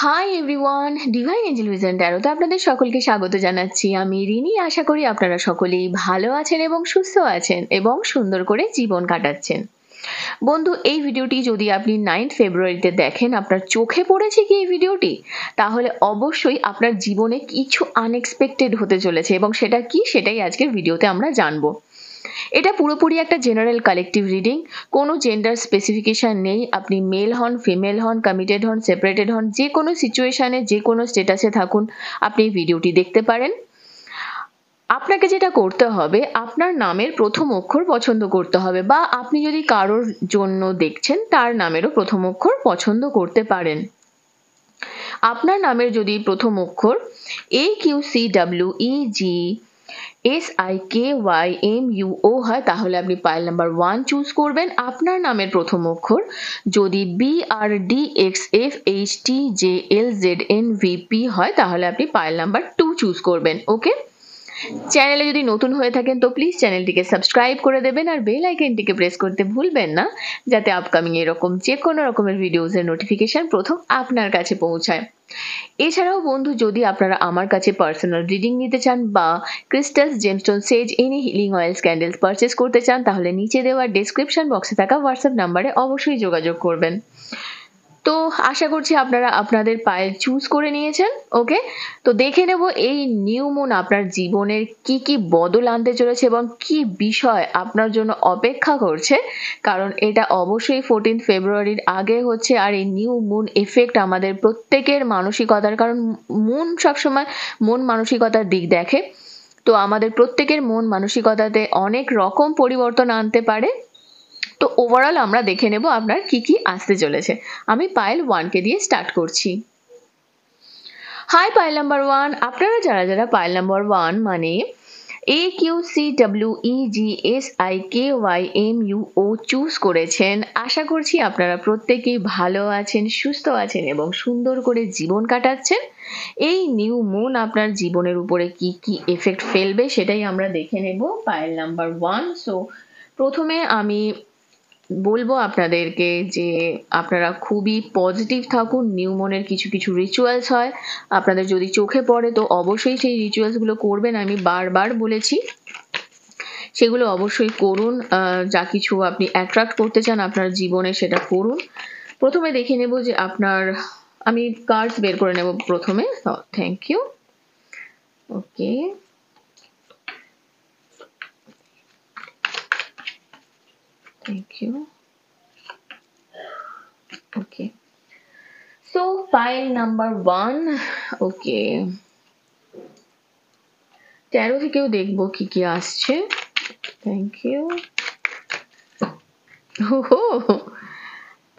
High everyone, divine angel vision ট্যারোতে আপনাদের সকলকে স্বাগত জানাচ্ছি। আমি রিনি। আশা করি আপনারা সকলেই ভালো আছেন এবং সুস্থ আছেন এবং সুন্দর করে জীবন কাটাচ্ছেন। বন্ধু, এই ভিডিওটি যদি আপনি 9 ফেব্রুয়ারিতে দেখেন, আপনার চোখে পড়েছে কি এই ভিডিওটি, তাহলে অবশ্যই আপনার জীবনে কিছু আনএক্সপেক্টেড হতে চলেছে এবং সেটা কি, সেটাই আজকের ভিডিওতে আমরা জানবো। এটা পুরোপুরি একটা জেনারেল কালেকটিভ রিডিং, কোনো জেন্ডার স্পেসিফিকেশন নেই। আপনি মেল হন, ফিমেল হন, কমিটেড হন, সেপারেটেড হন, যে কোনো সিচুয়েশনে, যে কোনো স্টেটাসে থাকুন, আপনি এই ভিডিওটি দেখতে পারেন। আপনাকে যেটা করতে হবে, আপনার নামের প্রথম অক্ষর পছন্দ করতে হবে, বা আপনি যদি কারোর জন্য দেখছেন তার নামেরও প্রথম অক্ষর পছন্দ করতে পারেন। আপনার নামের যদি প্রথম অক্ষর AQCWEGSIKYMUO হয়, তাহলে আপনি পাইল নাম্বার 1 চুজ করবেন। আপনার নামের প্রথম অক্ষর যদি BRDXFHTJLZNVP হয়, তাহলে আপনি পাইল নাম্বার 2 চুজ করবেন। ওকে, চ্যানেলে যদি নতুন হয়ে থাকেন তো প্লিজ চ্যানেলটিকে সাবস্ক্রাইব করে দেবেন আর বেল আইকনটিকে প্রেস করতে ভুলবেন না, যাতে আপকামিং এরকম যে কোনো রকমের ভিডিওসের নোটিফিকেশন প্রথম আপনার কাছে পৌঁছায়। এছাড়াও বন্ধু, যদি আপনারা আমার কাছে পার্সোনাল রিডিং নিতে চান বা crystals, gemstone, sage, any healing oils, candles purchase করতে চান, তাহলে নিচে দেওয়া ডেসক্রিপশন বক্সে থাকা হোয়াটসঅ্যাপ নাম্বারে অবশ্যই যোগাযোগ করবেন। তো আশা করছি আপনারা আপনাদের পাইল চুজ করে নিয়েছেন। ওকে, তো দেখে নেব এই নিউ মুন আপনার জীবনের কি কি বদল আনতে চলেছে এবং কি বিষয় আপনার জন্য অপেক্ষা করছে, কারণ এটা অবশ্যই 14 ফেব্রুয়ারির আগে হচ্ছে। আর এই নিউ মুন এফেক্ট আমাদের প্রত্যেকের মানসিকতার, কারণ মুন সবসময় মন মানসিকতার দিক দেখে, তো আমাদের প্রত্যেকের মন মানসিকতাতে অনেক রকম পরিবর্তন আনতে পারে। তো ওভারঅল আমরা দেখে নেব আপনার কি কি আসতে চলেছে। আমি পাইল 1কে দিয়ে স্টার্ট করছি। হাই পাইল নাম্বার 1, আপনারা যারা যারা পাইল নাম্বার 1 মানে AQCWEGSIKYMUO চুজ করেছেন, আশা করছি আপনারা প্রত্যেকেই ভালো আছেন, সুস্থ আছেন এবং সুন্দর করে জীবন কাটাচ্ছেন। এই নিউ মুন আপনার জীবনের উপরে কি কি এফেক্ট ফেলবে সেটাই আমরা দেখে নেব পাইল নাম্বার 1। সো প্রথমে আমি বলবো আপনাদেরকে যে আপনারা খুবই পজিটিভ থাকুন। নিউ মুনের কিছু কিছু রিচুয়ালস হয়, আপনাদের যদি চোখে পড়ে তো অবশ্যই সেই রিচুয়ালসগুলো করবেন। আমি বারবার বলেছি সেগুলো অবশ্যই করুন। যা কিছু আপনি অ্যাট্রাক্ট করতে চান আপনার জীবনে সেটা করুন। প্রথমে দেখে নেব যে আপনার, আমি কার্ডস বের করে নেব প্রথমে। Thank you. Okay, thank you. Okay, so pile number 1. Okay, tarot থেকেও দেখবো কি কি আসছে। Thank you. ওহো,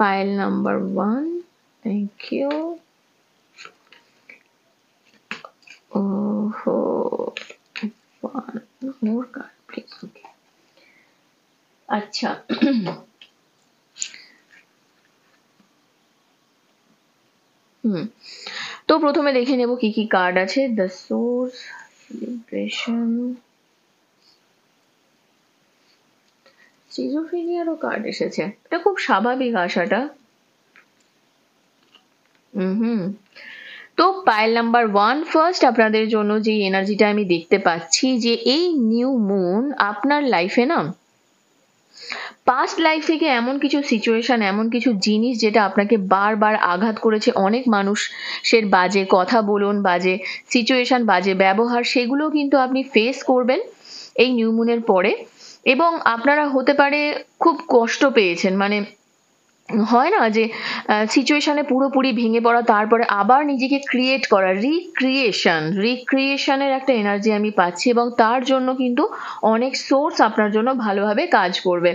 pile number 1. Thank you. ওহো, one more card please. Okay, আচ্ছা। তো প্রথমে দেখে নেব কি কি কার্ড আছে। দ্য সোর্স, সেলিব্রেশন, সিজোফ্রেনিয়ারও কার্ড এসেছে। এটা খুব স্বাভাবিক আসাটা। তো পাইল নাম্বার 1 ফার্স্ট আপনাদের জন্য যে এনার্জিটা আমি দেখতে পাচ্ছি, যে এই নিউ মুন আপনার লাইফে না, পাস্ট লাইফ থেকে এমন কিছু সিচুয়েশন, এমন কিছু জিনিস যেটা আপনাকে বারবার আঘাত করেছে, অনেক মানুষের বাজে কথা বলুন, বাজে সিচুয়েশন, বাজে ব্যবহার, সেগুলো কিন্তু আপনি ফেস করবেন এই নিউ মুনের পরে। এবং আপনারা হতে পারে খুব কষ্ট পেয়েছেন, মানে হয় না যে সিচুয়েশনে পুরোপুরি ভেঙে পড়া, তারপরে আবার নিজেকে ক্রিয়েট করা, রিক্রিয়েশনের একটা এনার্জি আমি পাচ্ছি, এবং তার জন্য কিন্তু অনেক সোর্স আপনার জন্য ভালোভাবে কাজ করবে।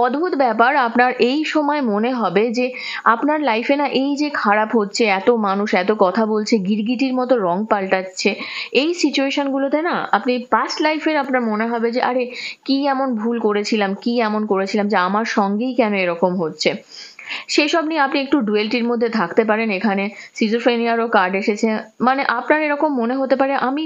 অদ্ভুত ব্যাপার, আপনার এই সময় মনে হবে যে আপনার লাইফে না এই যে খারাপ হচ্ছে, এত মানুষ এত কথা বলছে, গিরগিটির মতো রং পাল্টাচ্ছে, এই সিচুয়েশনগুলোতে না আপনি পাস্ট লাইফের আপনার মনে হবে যে আরে কি এমন ভুল করেছিলাম, কি এমন করেছিলাম যে আমার সঙ্গেই কেন এরকম হচ্ছে। সেসব নিয়ে আপনি একটু ডুয়েলটির মধ্যে থাকতে পারেন। এখানে সিজোফ্রেনিয়ারও কার্ড এসেছে, মানে আপনার এরকম মনে হতে পারে আমি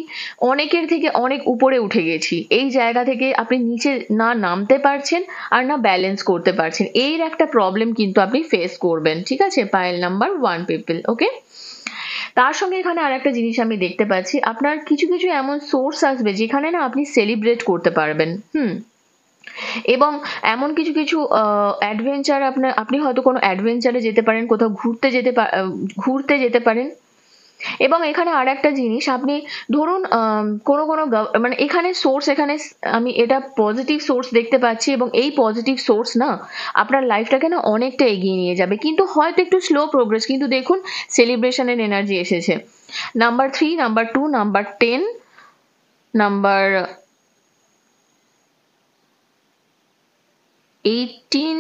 অনেকের থেকে অনেক উপরে উঠে গেছি, এই জায়গা থেকে আপনি নিচে না নামতে পারছেন আর না ব্যালেন্স করতে পারছেন, এর একটা প্রবলেম কিন্তু আপনি ফেস করবেন। ঠিক আছে, পাইল নাম্বার 1 পিপল। ওকে, তার সঙ্গে এখানে আর একটা জিনিস আমি দেখতে পাচ্ছি, আপনার কিছু কিছু এমন সোর্স আসবে যেখানে না আপনি সেলিব্রেট করতে পারবেন। এবং এমন কিছু কিছু অ্যাডভেঞ্চার আপনি হয়তো কোনো অ্যাডভেঞ্চারে যেতে পারেন, কোথাও ঘুরতে যেতে পারেন। এবং এখানে আর একটা জিনিস, আপনি ধরুন কোনো কোনো মানে এখানে সোর্স, এখানে আমি এটা পজিটিভ সোর্স দেখতে পাচ্ছি, এবং এই পজিটিভ সোর্স না আপনার লাইফটাকে না অনেকটা এগিয়ে নিয়ে যাবে, কিন্তু হয়তো একটু স্লো প্রোগ্রেস। কিন্তু দেখুন সেলিব্রেশনের এনার্জি এসেছে, নাম্বার 3, নাম্বার 2, নাম্বার 10, নাম্বার 18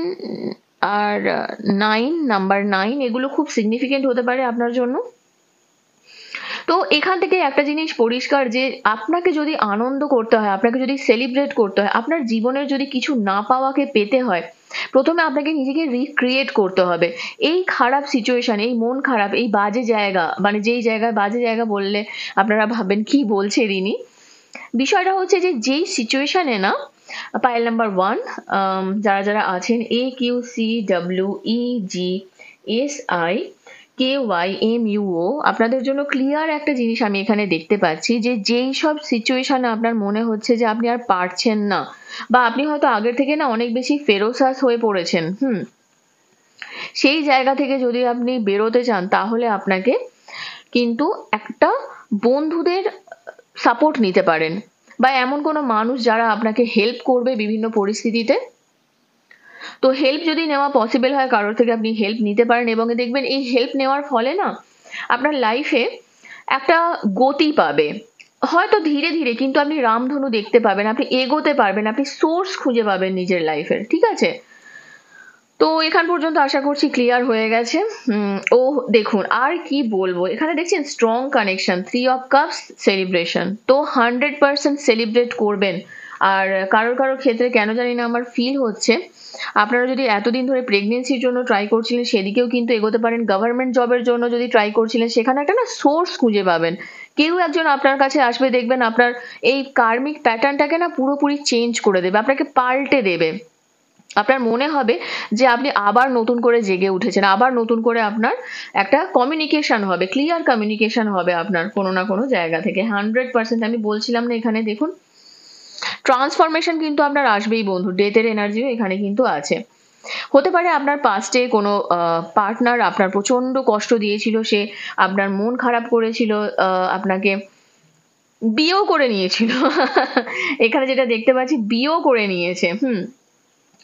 আর 9, নাম্বার 9, এগুলো খুব সিগনিফিকেন্ট হতে পারে আপনার জন্য। তো এখান থেকে একটা জিনিস পরিষ্কার, যে আপনাকে যদি আনন্দ করতে হয়, আপনাকে যদি সেলিব্রেট করতে হয়, আপনার জীবনের যদি কিছু না পাওয়াকে পেতে হয়, প্রথমে আপনাকে নিজেকে রিক্রিয়েট করতে হবে। এই খারাপ সিচুয়েশন, এই মন খারাপ, এই বাজে জায়গা, মানে যেই জায়গায় বাজে জায়গা বললে আপনারা ভাবেন কি বলছে রিনি, বিষয়টা হচ্ছে যে যেই সিচুয়েশনে না, পাইল নাম্বার 1, যারা যারা আছেন AQCWEGSIKYMUO, আপনাদের জন্য ক্লিয়ার একটা জিনিস আমি এখানে দেখতে পাচ্ছি, যে যেই সব সিচুয়েশনে আপনার মনে হচ্ছে যে আপনি আর পারছেন না, বা আপনি হয়তো আগের থেকে না অনেক বেশি ফেরোসাস হয়ে পড়েছেন, সেই জায়গা থেকে যদি আপনি বেরোতে চান, তাহলে আপনাকে কিন্তু একটা বন্ধুদের সাপোর্ট নিতে পারেন, বা এমন কোনো মানুষ যারা আপনাকে হেল্প করবে বিভিন্ন পরিস্থিতিতে। তো হেল্প যদি নেওয়া পসিবল হয় কারোর থেকে, আপনি হেল্প নিতে পারেন, এবং দেখবেন এই হেল্প নেওয়ার ফলে না আপনার লাইফে একটা গতি পাবে, হয়তো ধীরে ধীরে, কিন্তু আপনি রামধনু দেখতে পাবেন, আপনি এগোতে পারবেন, আপনি সোর্স খুঁজে পাবেন নিজের লাইফের। ঠিক আছে, তো এখান পর্যন্ত আশা করছি ক্লিয়ার হয়ে গেছে। ও দেখুন আর কি বলবো, এখানে দেখছেন strong connection, 3 of cups, celebration, তো 100% সেলিব্রেট করবেন। আর কারোর ক্ষেত্রে কেন জানি না আমার ফিল হচ্ছে, আপনারা যদি এতদিন ধরে প্রেগনেন্সির জন্য ট্রাই করছিলেন, সেদিকেও কিন্তু এগোতে পারেন। গভর্নমেন্ট জবের জন্য যদি ট্রাই করছিলেন, সেখানে একটা না সোর্স খুঁজে পাবেন, কেউ একজন আপনার কাছে আসবে, দেখবেন আপনার এই কার্মিক প্যাটার্নটাকে না পুরোপুরি চেঞ্জ করে দেবে, আপনাকে পাল্টে দেবে। আপনার মনে হবে যে আপনি আবার নতুন করে জেগে উঠেছেন, আবার নতুন করে আপনার একটা কমিউনিকেশন হবে, ক্লিয়ার কমিউনিকেশন হবে আপনার কোনো না কোনো জায়গা থেকে। 100% আমি বলছিলাম না, এখানে দেখুন ট্রান্সফরমেশন কিন্তু আপনার আসবেই বন্ধু, ডেথের এনার্জিও এখানে কিন্তু আছে। হতে পারে আপনার পাস্টে কোনো পার্টনার আপনার প্রচন্ড কষ্ট দিয়েছিল, সে আপনার মন খারাপ করেছিল, আপনাকে বিয়েও করে নিয়েছিল এখানে যেটা দেখতে পাচ্ছি, বিয়েও করে নিয়েছে।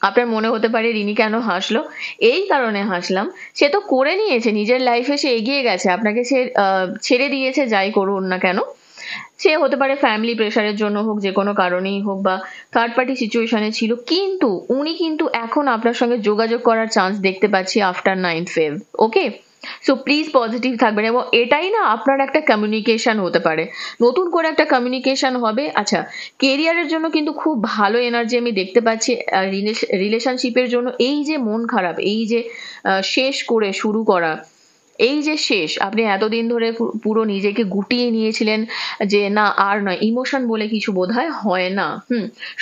আপনার মনে হতে পারে রিনি কেন হাসলো, এই কারণে হাসলাম, সে তো করে নিয়েছে, নিজের লাইফে সে এগিয়ে গেছে, আপনাকে সে ছেড়ে দিয়েছে, যাই করুন না কেন। সে হতে পারে ফ্যামিলি প্রেশারের জন্য হোক, যে কোনো কারণেই হোক, বা থার্ড পার্টি সিচুয়েশনে ছিল, কিন্তু উনি কিন্তু এখন আপনার সঙ্গে যোগাযোগ করার চান্স দেখতে পাচ্ছি after 9th Feb। Okay, so please positive থাকবেন, এবং এটাই না আপনার একটা কমিউনিকেশন হতে পারে, নতুন করে একটা কমিউনিকেশন হবে। আচ্ছা, কেরিয়ারের জন্য কিন্তু খুব ভালো এনার্জি আমি দেখতে পাচ্ছি। রিলেশনশিপের জন্য এই যে মন খারাপ, এই যে শেষ করে শুরু করা, এই যে শেষ, আপনি এতদিন ধরে পুরো নিজেকে গুটিয়ে নিয়েছিলেন যে না আর নয়, ইমোশন বলে কিছু বোধহয় হয় না,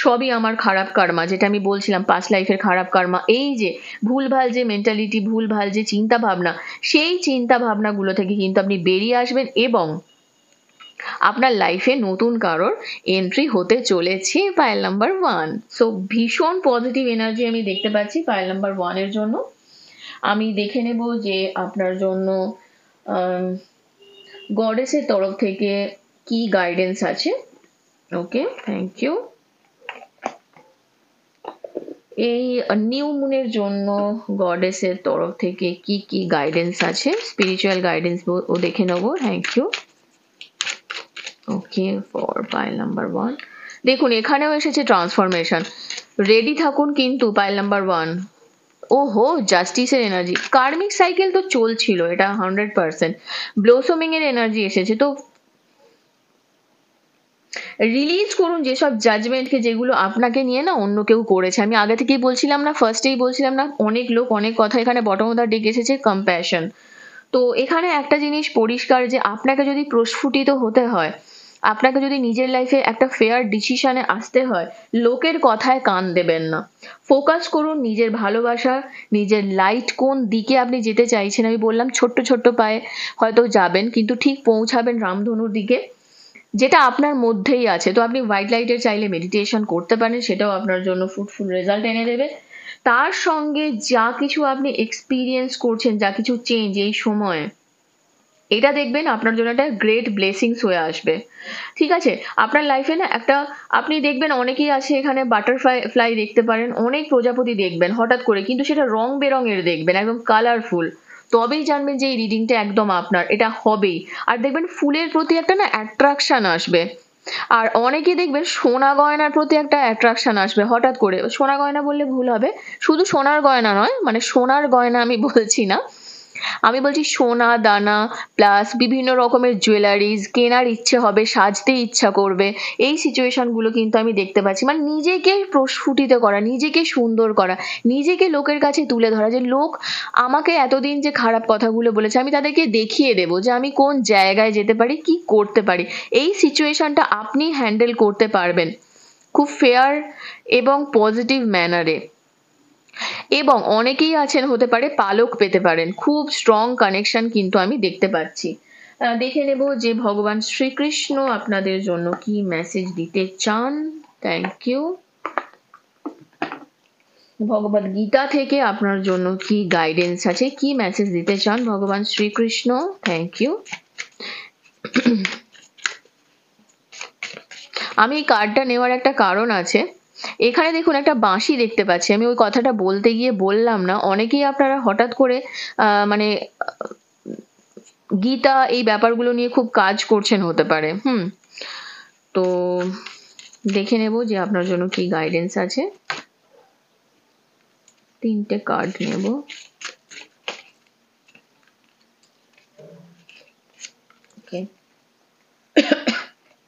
সবই আমার খারাপ কার্মা, যেটা আমি বলছিলাম পাস্ট লাইফের খারাপ কার্মা, এই যে ভুলভাল যে মেন্টালিটি, ভুলভাল যে চিন্তা ভাবনা, সেই চিন্তা ভাবনাগুলো থেকে কিন্তু আপনি বেরিয়ে আসবেন, এবং আপনার লাইফে নতুন কারোর এন্ট্রি হতে চলেছে পাইল নাম্বার 1। সো ভীষণ পজিটিভ এনার্জি আমি দেখতে পাচ্ছি পাইল নাম্বার 1 এর জন্য। আমি দেখে নেব যে আপনার জন্য গডেসের তরফ থেকে কি গাইডেন্স আছে। ওকে, থ্যাংক ইউ। এই নিউ মুনের জন্য গডেসের তরফ থেকে কি কি গাইডেন্স আছে, স্পিরিচুয়াল গাইডেন্স ও দেখে নেব। Thank you. Okay, for pile number 1 দেখুন এখানেও এসেছে ট্রান্সফরমেশন, রেডি থাকুন কিন্তু পাইল নাম্বার 1। ওহো, জাস্টিসের এনার্জি, কার্মিক সাইকেল তো চলছিল, এটা 100%। ব্লোসমিং এর এনার্জি এসেছে, তো রিলিজ করুন যেসব জাজমেন্টকে, যেগুলো আপনাকে নিয়ে না অন্য কেউ করেছে। আমি আগে থেকেই বলছিলাম না, ফার্স্টেই বলছিলাম না, অনেক লোক অনেক কথা, এখানে বটম অফ দ্য ডেক এসেছে কম্প্যাশন। তো এখানে একটা জিনিস পরিষ্কার, যে আপনাকে যদি প্রস্ফুটিত হতে হয়, আপনাকে যদি নিজের লাইফে একটা ফেয়ার ডিসিশনে আসতে হয়, লোকের কথায় কান দেবেন না। ফোকাস করুন নিজের ভালোবাসা, নিজের লাইট কোন দিকে আপনি যেতে চাইছেন। আমি বললাম ছোট্ট ছোট্ট পায়ে হয়তো যাবেন, কিন্তু ঠিক পৌঁছাবেন রামধনুর দিকে, যেটা আপনার মধ্যেই আছে। তো আপনি হোয়াইট লাইটের চাইলে মেডিটেশন করতে পারেন, সেটাও আপনার জন্য ফ্রুটফুল রেজাল্ট এনে দেবে। তার সঙ্গে যা কিছু আপনি এক্সপিরিয়েন্স করছেন, যা কিছু চেঞ্জ এই সময়ে, এটা দেখবেন আপনার জন্য একটা গ্রেট ব্লেসিংস হয়ে আসবে। ঠিক আছে, আপনার লাইফে না একটা, আপনি দেখবেন অনেকেই আছে এখানে বাটারফ্লাই ফ্লাই দেখতে পারেন, অনেক প্রজাপতি দেখবেন হঠাৎ করে, কিন্তু সেটা রং বেরঙের দেখবেন, একদম কালারফুল, তবেই জানবেন যে এই রিডিংটা একদম আপনার, এটা হবেই। আর দেখবেন ফুলের প্রতি একটা না অ্যাট্রাকশন আসবে। আর অনেকে দেখবেন সোনা গয়নার প্রতি একটা অ্যাট্রাকশন আসবে হঠাৎ করে। সোনা গয়না বললে ভুল হবে, শুধু সোনার গয়না নয়, মানে সোনার গয়না আমি বলছি না, আমি বলছি সোনা দানা প্লাস বিভিন্ন রকমের জুয়েলারিজ কেনার ইচ্ছে হবে, সাজতে ইচ্ছা করবে। এই সিচুয়েশনগুলো কিন্তু আমি দেখতে পাচ্ছি, মানে নিজেকে প্রস্ফুটিত করা, নিজেকে সুন্দর করা, নিজেকে লোকের কাছে তুলে ধরা, যে লোক আমাকে এতদিন যে খারাপ কথাগুলো বলেছে আমি তাদেরকে দেখিয়ে দেবো যে আমি কোন জায়গায় যেতে পারি, কি করতে পারি। এই সিচুয়েশনটা আপনি হ্যান্ডেল করতে পারবেন খুব ফেয়ার এবং পজিটিভ ম্যানারে। এবং অনেকেই আছেন হতে পারে পালক পেতে পারেন, খুব স্ট্রং কানেকশন কিন্তু আমি দেখতে পাচ্ছি। দেখে নেব যে ভগবান শ্রীকৃষ্ণ আপনাদের জন্য কি মেসেজ দিতে চান। Thank you. ভগবদ গীতা থেকে আপনার জন্য কি গাইডেন্স আছে, কি মেসেজ দিতে চান ভগবান শ্রীকৃষ্ণ। Thank you. আমি এই কার্ডটা নেওয়ার একটা কারণ আছে। এখানে দেখুন একটা বাঁশি দেখতে পাচ্ছি, আমি ওই কথাটা বলতে গিয়ে বললাম না। অনেকেই আপনারা হঠাৎ করে মানে গীতা এই ব্যাপারগুলো নিয়ে খুব কাজ করছেন হতে পারে। তো দেখে নেব যে আপনার জন্য কি গাইডেন্স আছে। 3টে কার্ড নেব। ওকে,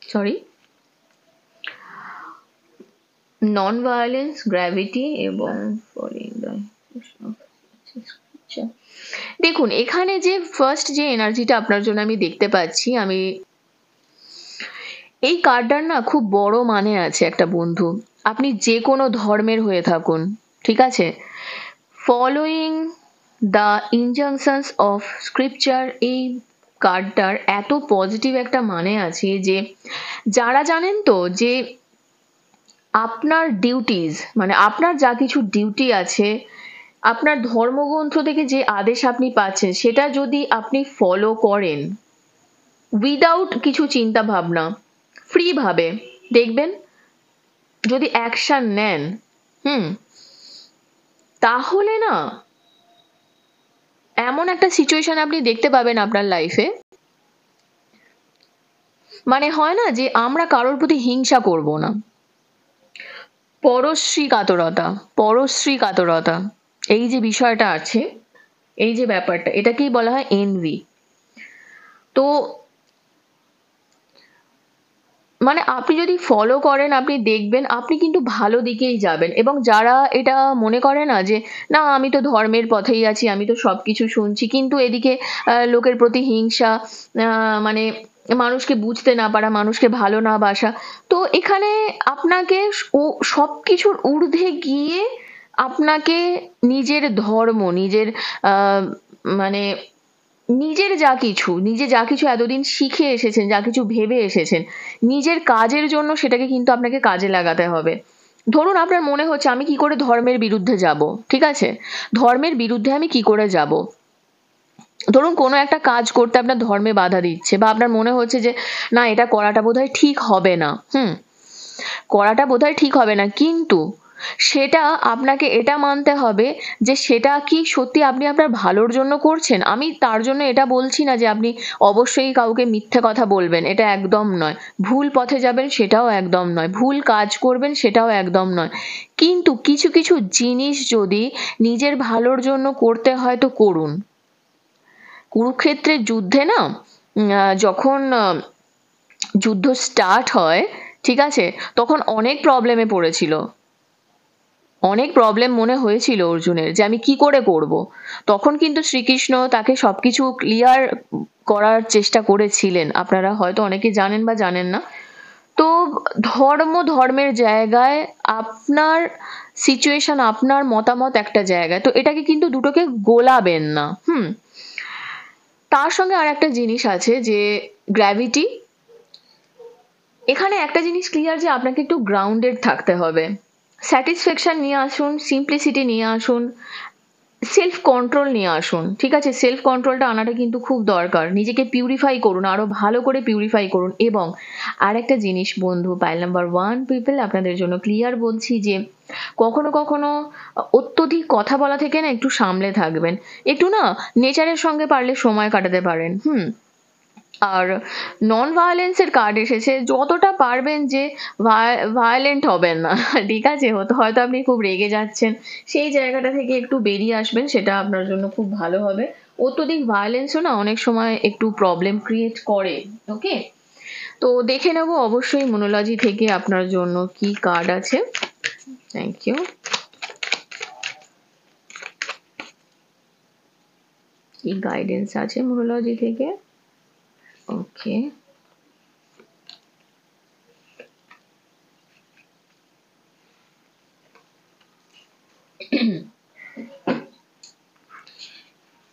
সরি, নন ভায়োলেন্স, গ্র্যাভিটি এবং দেখুন এখানে যে ফার্স্ট যে এনার্জিটা আপনার জন্য আমি দেখতে পাচ্ছি, আমি এই কার্ডটার না খুব বড় মানে আছে একটা বন্ধু। আপনি যে কোনো ধর্মের হয়ে থাকুন, ঠিক আছে, ফলোয়িং দ্য ইনজাংশনস অফ স্ক্রিপচার, এই কার্ডটার এত পজিটিভ একটা মানে আছে যে যারা জানেন তো যে আপনার ডিউটিজ, মানে আপনার যা কিছু ডিউটি আছে, আপনার ধর্মগ্রন্থ থেকে যে আদেশ আপনি পাচ্ছেন, সেটা যদি আপনি ফলো করেন উইদাউট কিছু চিন্তা ভাবনা, ফ্রি ভাবে, দেখবেন যদি অ্যাকশন নেন, তাহলে না এমন একটা সিচুয়েশন আপনি দেখতে পাবেন আপনার লাইফে, মানে হয় না যে আমরা কারোর প্রতি হিংসা করব না, পরশ্রী কাতরতা, এই যে বিষয়টা আছে, এই যে ব্যাপারটা, এটাকেই বলা হয় এনভি। তো মানে আপনি যদি ফলো করেন, আপনি দেখবেন আপনি কিন্তু ভালো দিকেই যাবেন। এবং যারা এটা মনে করে না যে না আমি তো ধর্মের পথেই আছি, আমি তো সবকিছু শুনছি, কিন্তু এদিকে লোকের প্রতি হিংসা, মানে মানুষকে বুঝতে না পারা, মানুষকে ভালো না বাসা, তো এখানে আপনাকে সবকিছুর ঊর্ধ্বে গিয়ে আপনাকে নিজের ধর্ম, নিজের মানে নিজে যা কিছু এতদিন শিখে এসেছেন, যা কিছু ভেবে এসেছেন নিজের কাজের জন্য, সেটাকে কিন্তু আপনাকে কাজে লাগাতে হবে। ধরুন আপনার মনে হচ্ছে আমি কি করে ধর্মের বিরুদ্ধে যাব, ঠিক আছে, ধর্মের বিরুদ্ধে আমি কি করে যাব। ধরুন কোনো একটা কাজ করতে আপনার ধর্মে বাধা দিচ্ছে, বা আপনার মনে হচ্ছে যে না এটা করাটা বোধহয় ঠিক হবে না, কিন্তু সেটা আপনাকে এটা মানতে হবে যে সেটা কি সত্যি আপনি আপনার ভালোর জন্য করছেন। আমি তার জন্য এটা বলছি না যে আপনি অবশ্যই কাউকে মিথ্যে কথা বলবেন, এটা একদম নয়। ভুল পথে যাবেন সেটাও একদম নয়, ভুল কাজ করবেন সেটাও একদম নয়। কিন্তু কিছু কিছু জিনিস যদি নিজের ভালোর জন্য করতে হয় তো করুন। কুরুক্ষেত্রের যুদ্ধে না যখন যুদ্ধ স্টার্ট হয়, ঠিক আছে, তখন অনেক প্রবলেমে পড়েছিল, অনেক প্রবলেম মনে হয়েছিল অর্জুনের যে আমি কি করে করব। তখন কিন্তু শ্রীকৃষ্ণ তাকে সবকিছু ক্লিয়ার করার চেষ্টা করেছিলেন, আপনারা হয়তো অনেকে জানেন বা জানেন না। তো ধর্মের জায়গায় আপনার সিচুয়েশন, আপনার মতামত একটা জায়গায়, তো এটাকে কিন্তু দুটোকে গোলাবেন না। তার সঙ্গে আর একটা জিনিস আছে যে গ্র্যাভিটি। এখানে একটা জিনিস ক্লিয়ার যে আপনাকে একটু গ্রাউন্ডেড থাকতে হবে। স্যাটিসফ্যাকশন নিয়ে আসুন, সিম্পলিসিটি নিয়ে আসুন, সেলফ কন্ট্রোল নিয়ে আসুন। ঠিক আছে, সেলফ কন্ট্রোলটা আনাটা কিন্তু খুব দরকার। নিজেকে পিউরিফাই করুন, আরো ভালো করে পিউরিফাই করুন। এবং আর একটা জিনিস বন্ধু, পাইল নাম্বার 1 পিপল, আপনাদের জন্য ক্লিয়ার বলছি যে কখনো কখনো অত্যধিক কথা বলা থেকে না একটু সামলে থাকবেন। একটু না নেচারের সঙ্গে পারলে সময় কাটাতে পারেন। আর নন ভায়োলেন্সের কার্ড এসেছে, যতটা পারবেন যে ভায়োলেন্ট হবেন না। ঠিক আছে, হয়তো আপনি খুব রেগে যাচ্ছেন, সেই জায়গাটা থেকে একটু বেরিয়ে আসবেন, সেটা আপনার জন্য খুব ভালো হবে। অত্যধিক ভায়োলেন্সও না অনেক সময় একটু প্রবলেম ক্রিয়েট করে। ওকে, তো দেখে নেব অবশ্যই মোনোলজি থেকে আপনার জন্য কি কার্ড আছে। Thank you. কি গাইডেন্স আছে মোনোলজি থেকে? ওকে,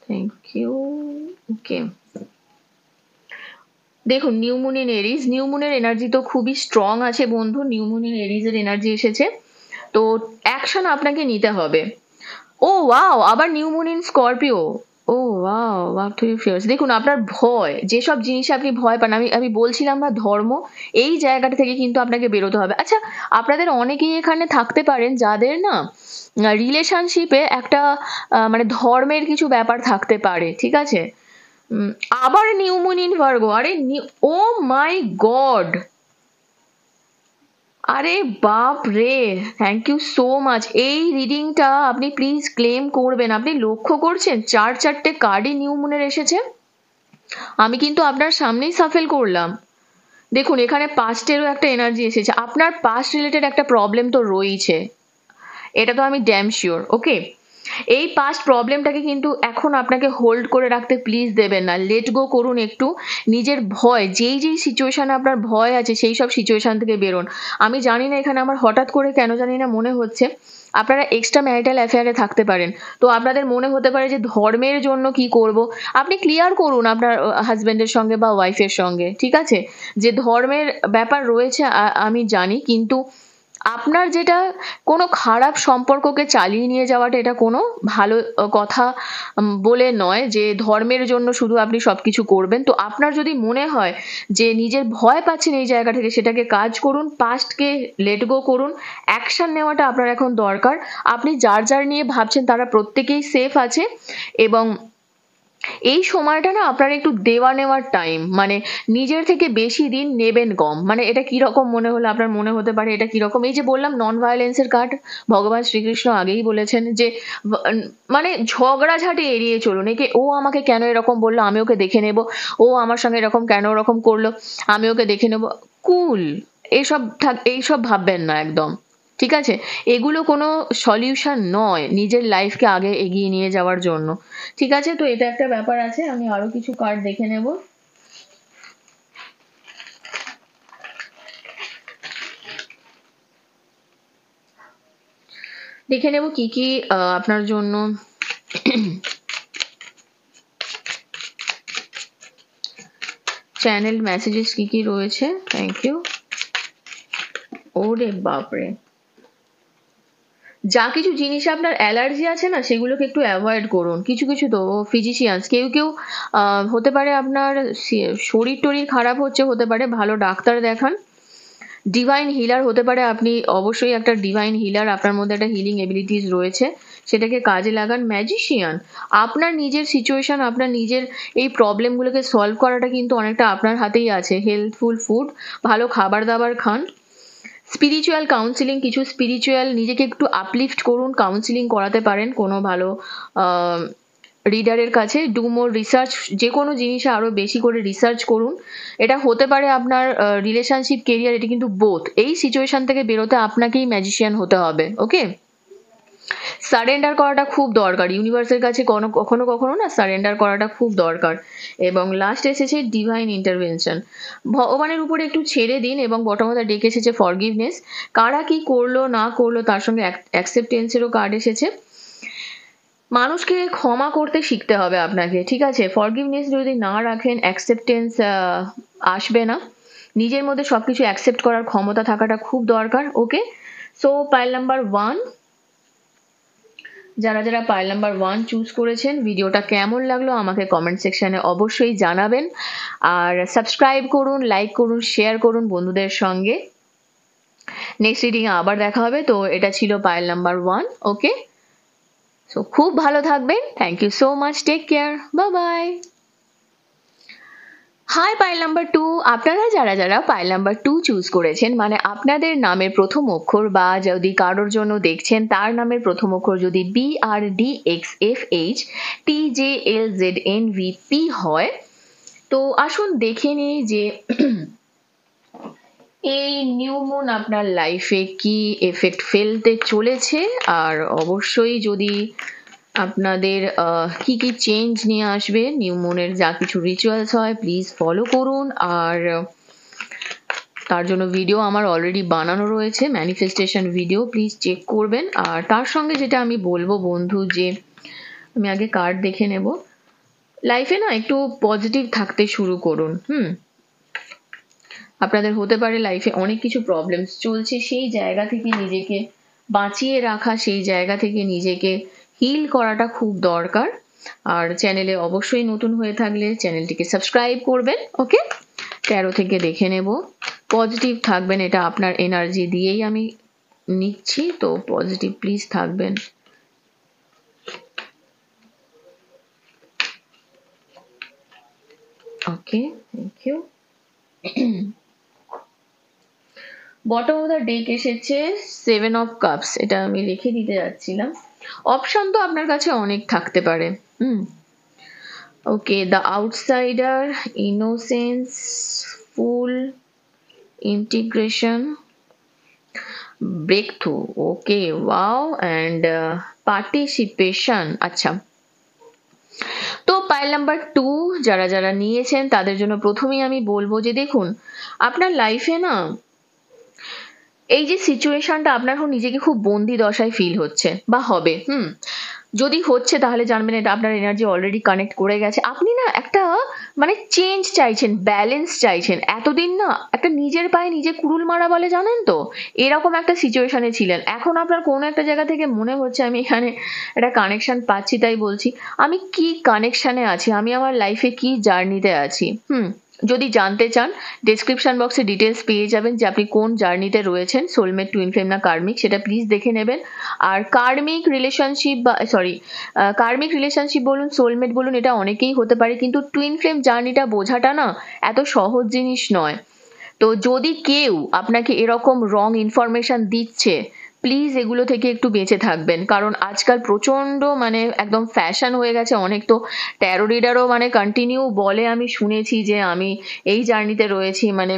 থ্যাংক ইউ। ওকে, দেখুন new moon in Aries, new মুনের এনার্জি তো খুবই স্ট্রং আছে বন্ধু। নিউ মুন ইন এরিজের এনার্জি এসেছে, তো অ্যাকশন আপনাকে নিতে হবে। ও ওয়াও, আবার new moon in Scorpio. Oh wow, wow to you fears. দেখুন আপনার ভয়, যেসব জিনিসে আপনি ভয় পান, আমি বলছিলাম না ধর্ম, এই জায়গাটা থেকে কিন্তু আপনাকে বেরোতে হবে। আচ্ছা, আপনাদের অনেকেই এখানে থাকতে পারেন যাদের না রিলেশনশিপে একটা মানে ধর্মের কিছু ব্যাপার থাকতে পারে। ঠিক আছে, আবার নিউ মুন ইন ভার্গো। আরে ও মাই গড, আরে বাপ রে, থ্যাংক ইউ সো মাচ। এই রিডিংটা আপনি প্লিজ ক্লেম করবেন। আপনি লক্ষ্য করছেন 4 কার্ডই নিউ মুনের এসেছে। আমি কিন্তু আপনার সামনেই সাফেল করলাম। দেখুন এখানে পাস্টেরও একটা এনার্জি এসেছে। আপনার পাস্ট রিলেটেড একটা প্রবলেম তো রয়েছে, এটা তো আমি ড্যাম শিওর। ওকে, এই পাস্ট প্রবলেমটাকে কিন্তু এখন আপনাকে হোল্ড করে রাখতে প্লিজ দেবেন না। লেট গো করুন একটু। নিজের ভয়, যেই সিচুয়েশনে আপনার ভয় আছে সেই সব সিচুয়েশন থেকে বেরোন। আমি জানি না এখানে আমার হঠাৎ করে কেন জানি না মনে হচ্ছে আপনারা এক্সট্রা ম্যারিটাল অ্যাফেয়ারে থাকতে পারেন। তো আপনাদের মনে হতে পারে যে ধর্মের জন্য কি করব। আপনি ক্লিয়ার করুন আপনার হাজব্যান্ডের সঙ্গে বা ওয়াইফের সঙ্গে। ঠিক আছে, যে ধর্মের ব্যাপার রয়েছে আমি জানি, কিন্তু আপনার যেটা কোনো খারাপ সম্পর্ককে চালিয়ে নিয়ে যাওয়াটা এটা কোনো ভালো কথা বলে নয় যে ধর্মের জন্য শুধু আপনি সবকিছু করবেন। তো আপনার যদি মনে হয় যে নিজের ভয় পাচ্ছেন এই জায়গা থেকে, সেটাকে কাজ করুন, পাস্টকে লেট গো করুন। অ্যাকশন নেওয়াটা আপনার এখন দরকার। আপনি যার নিয়ে ভাবছেন তারা প্রত্যেকেই সেফ আছে, এবং এই সময়টা না আপনার একটু দেওয়া নেওয়ার টাইম। মানে নিজের থেকে বেশি দিন নেবেন কম। মানে এটা কিরকম মনে হলো আপনার? মনে হতে পারে এটা কিরকম, এই যে বললাম নন ভায়োলেন্সের কার্ড, ভগবান শ্রীকৃষ্ণ আগেই বলেছেন যে মানে ঝগড়াঝাটি এড়িয়ে চলুন। একে ও আমাকে কেন এরকম বললো, আমি ওকে দেখে নেব, ও আমার সঙ্গে এরকম কেন ওরকম করলো, আমি ওকে দেখে নেব। কুল, এইসব ভাববেন না একদম। ঠিক আছে, এগুলো কোনো সলিউশন নয় নিজের লাইফকে আগে এগিয়ে নিয়ে যাওয়ার জন্য। ঠিক আছে, তো এটা একটা ব্যাপার আছে। আমি আরো কিছু কার্ড দেখে নেব। দেখে নেব কি কি আপনার জন্য চ্যানেল মেসেজেস কি কি রয়েছে। Thank you. ওরে বাপরে, যা কিছু জিনিস আপনার অ্যালার্জি আছে না সেগুলোকে একটু অ্যাভয়েড করুন। কিছু কিছু তো ফিজিশিয়ানস, কেউ কেউ হতে পারে আপনার শরীর টরীর খারাপ হতে পারে, ভালো ডাক্তার দেখান। ডিভাইন হিলার হতে পারে, আপনি অবশ্যই একটা ডিভাইন হিলার, আপনার মধ্যে একটা হিলিং এবিলিটিস রয়েছে, সেটাকে কাজে লাগান। ম্যাজিশিয়ান, আপনার নিজের সিচুয়েশন, আপনার নিজের এই প্রবলেমগুলোকে সলভ করাটা কিন্তু অনেকটা আপনার হাতেই আছে। হেলথফুল ফুড, ভালো খাবার দাবার খান। স্পিরিচুয়াল কাউন্সিলিং, কিছু স্পিরিচুয়াল নিজেকে একটু আপলিফট করুন, কাউন্সিলিং করাতে পারেন কোনো ভালো রিডারের কাছে। ডু মোর রিসার্চ, যে কোনো জিনিসে আরো বেশি করে রিসার্চ করুন। এটা হতে পারে আপনার রিলেশনশিপ, কেরিয়ার, এটা কিন্তু বোথ। এই সিচুয়েশন থেকে বেরোতে আপনাকেই ম্যাজিশিয়ান হতে হবে। ওকে, সারেন্ডার করাটা খুব দরকার, ইউনিভার্সের কাছে কখনো কখনো না সারেন্ডার করাটা খুব দরকার। এবং লাস্ট এসেছে ডিভাইন ইন্টারভেনশন, ভগবানের উপরে একটু ছেড়ে দিন। এবং বটম অফ দ্য ডেক এসেছে ফরগিভনেস, কারা কি করলো না করলো তার সঙ্গে অ্যাকসেপ্টেন্সেরও কার্ড এসেছে। মানুষকে ক্ষমা করতে শিখতে হবে আপনাকে, ঠিক আছে? ফরগিভনেস যদি না রাখেন অ্যাকসেপ্টেন্স আসবে না। নিজের মধ্যে সবকিছু অ্যাকসেপ্ট করার ক্ষমতা থাকাটা খুব দরকার। ওকে, সো পাইল নাম্বার 1, যারা যারা পাইল নাম্বার 1 চুজ করেছেন, ভিডিওটা কেমন লাগলো আমাকে কমেন্ট সেকশনে অবশ্যই জানাবেন। আর সাবস্ক্রাইব করুন, লাইক করুন, শেয়ার করুন বন্ধুদের সঙ্গে। নেক্সট রিডিং আবার দেখা হবে। তো এটা ছিল পাইল নাম্বার 1। ওকে, সো খুব ভালো থাকবেন। Thank you so much, take care, bye bye. Hi pile number 2, আপনারা যারা যারা পাইল নাম্বার 2 চুজ করেছেন, মানে আপনাদের নামের প্রথম অক্ষর বা যদি কারোর জন্য দেখছেন তার নামের প্রথম অক্ষর যদি BRDXFHTJLZNVP হয়, তো আসুন দেখে নিই যে এই নিউ মুন আপনার লাইফে কি এফেক্ট ফেলতে চলেছে। আর অবশ্যই যদি আপনাদের কি কি চেঞ্জ নিয়ে আসবে নিউ মুনের, যা কিছু রিচুয়ালস হয় প্লিজ ফলো করুন। আর তার জন্য ভিডিও আমার অলরেডি বানানো রয়েছে, ম্যানিফেস্টেশন ভিডিও, প্লিজ চেক করবেন। আর তার সঙ্গে যেটা আমি বলবো বন্ধু, যে আমি আগে কার্ড দেখে নেব, লাইফে না একটু পজিটিভ থাকতে শুরু করুন। আপনাদের হতে পারে লাইফে অনেক কিছু প্রবলেমস চলছে, সেই জায়গা থেকে নিজেকে বাঁচিয়ে রাখা, সেই জায়গা থেকে নিজেকে হিল করাটা খুব দরকার। আর চ্যানেলে অবশ্যই নতুন হয়ে থাকলে চ্যানেলটিকে সাবস্ক্রাইব করবেন। ওকে, 13 থেকে দেখে নেব। পজিটিভ থাকবেন, এটা আপনার এনার্জি দিয়েই আমি নিচ্ছি, তো পজিটিভ প্লিজ থাকবেন। Okay, thank you. Bottom of the deck এসেছে 7 অফ কাপস, এটা আমি রেখে দিতে যাচ্ছিলাম। অপশন তো আপনার কাছে অনেক থাকতে পারে। Okay, the outsider, innocence, fool, integration, breakthrough, okay, wow, and participation. আচ্ছা, তো পাইল নাম্বার 2 যারা যারা নিয়েছেন তাদের জন্য প্রথমেই আমি বলবো যে দেখুন, আপনার লাইফে না এই যে সিচুয়েশনটা, আপনার এখন নিজেকে খুব বন্দি দশায় ফিল হচ্ছে বা হবে, যদি হচ্ছে তাহলে জানবেন এটা আপনার এনার্জি অলরেডি কানেক্ট করে গেছে। আপনি না একটা মানে চেঞ্জ চাইছেন, ব্যালেন্স চাইছেন। এতদিন না একটা নিজের পায়ে নিজে কুড়ুল মারা বলে, জানেন তো, এরকম একটা সিচুয়েশনে ছিলেন। এখন আপনার কোনো একটা জায়গা থেকে মনে হচ্ছে আমি এখানে একটা কানেকশন পাচ্ছি, তাই বলছি আমি কি কানেকশনে আছি, আমি আমার লাইফে কি জার্নিতে আছি। যদি জানতে চান ডেসক্রিপশন বক্সে ডিটেলস পেয়ে যাবেন যে আপনি কোন জার্নিতে রয়েছেন, সোলমেট, টুইন ফ্লেম না কার্মিক, সেটা প্লিজ দেখে নেবেন। আর কার্মিক রিলেশনশিপ বা কার্মিক রিলেশনশিপ বলুন, সোলমেট বলুন, এটা অনেকেই হতে পারে, কিন্তু টুইন ফ্লেম জার্নিটা বোঝাটা না এত সহজ জিনিস নয়। তো যদি কেউ আপনাকে এরকম রং ইনফরমেশন দিচ্ছে, প্লিজ এগুলো থেকে একটু বেঁচে থাকবেন। কারণ আজকাল প্রচন্ড মানে একদম ফ্যাশন হয়ে গেছে। অনেক তো ট্যারো রিডারও মানে কন্টিনিউ বলে, আমি শুনেছি যে আমি এই জার্নিতে রয়েছি। মানে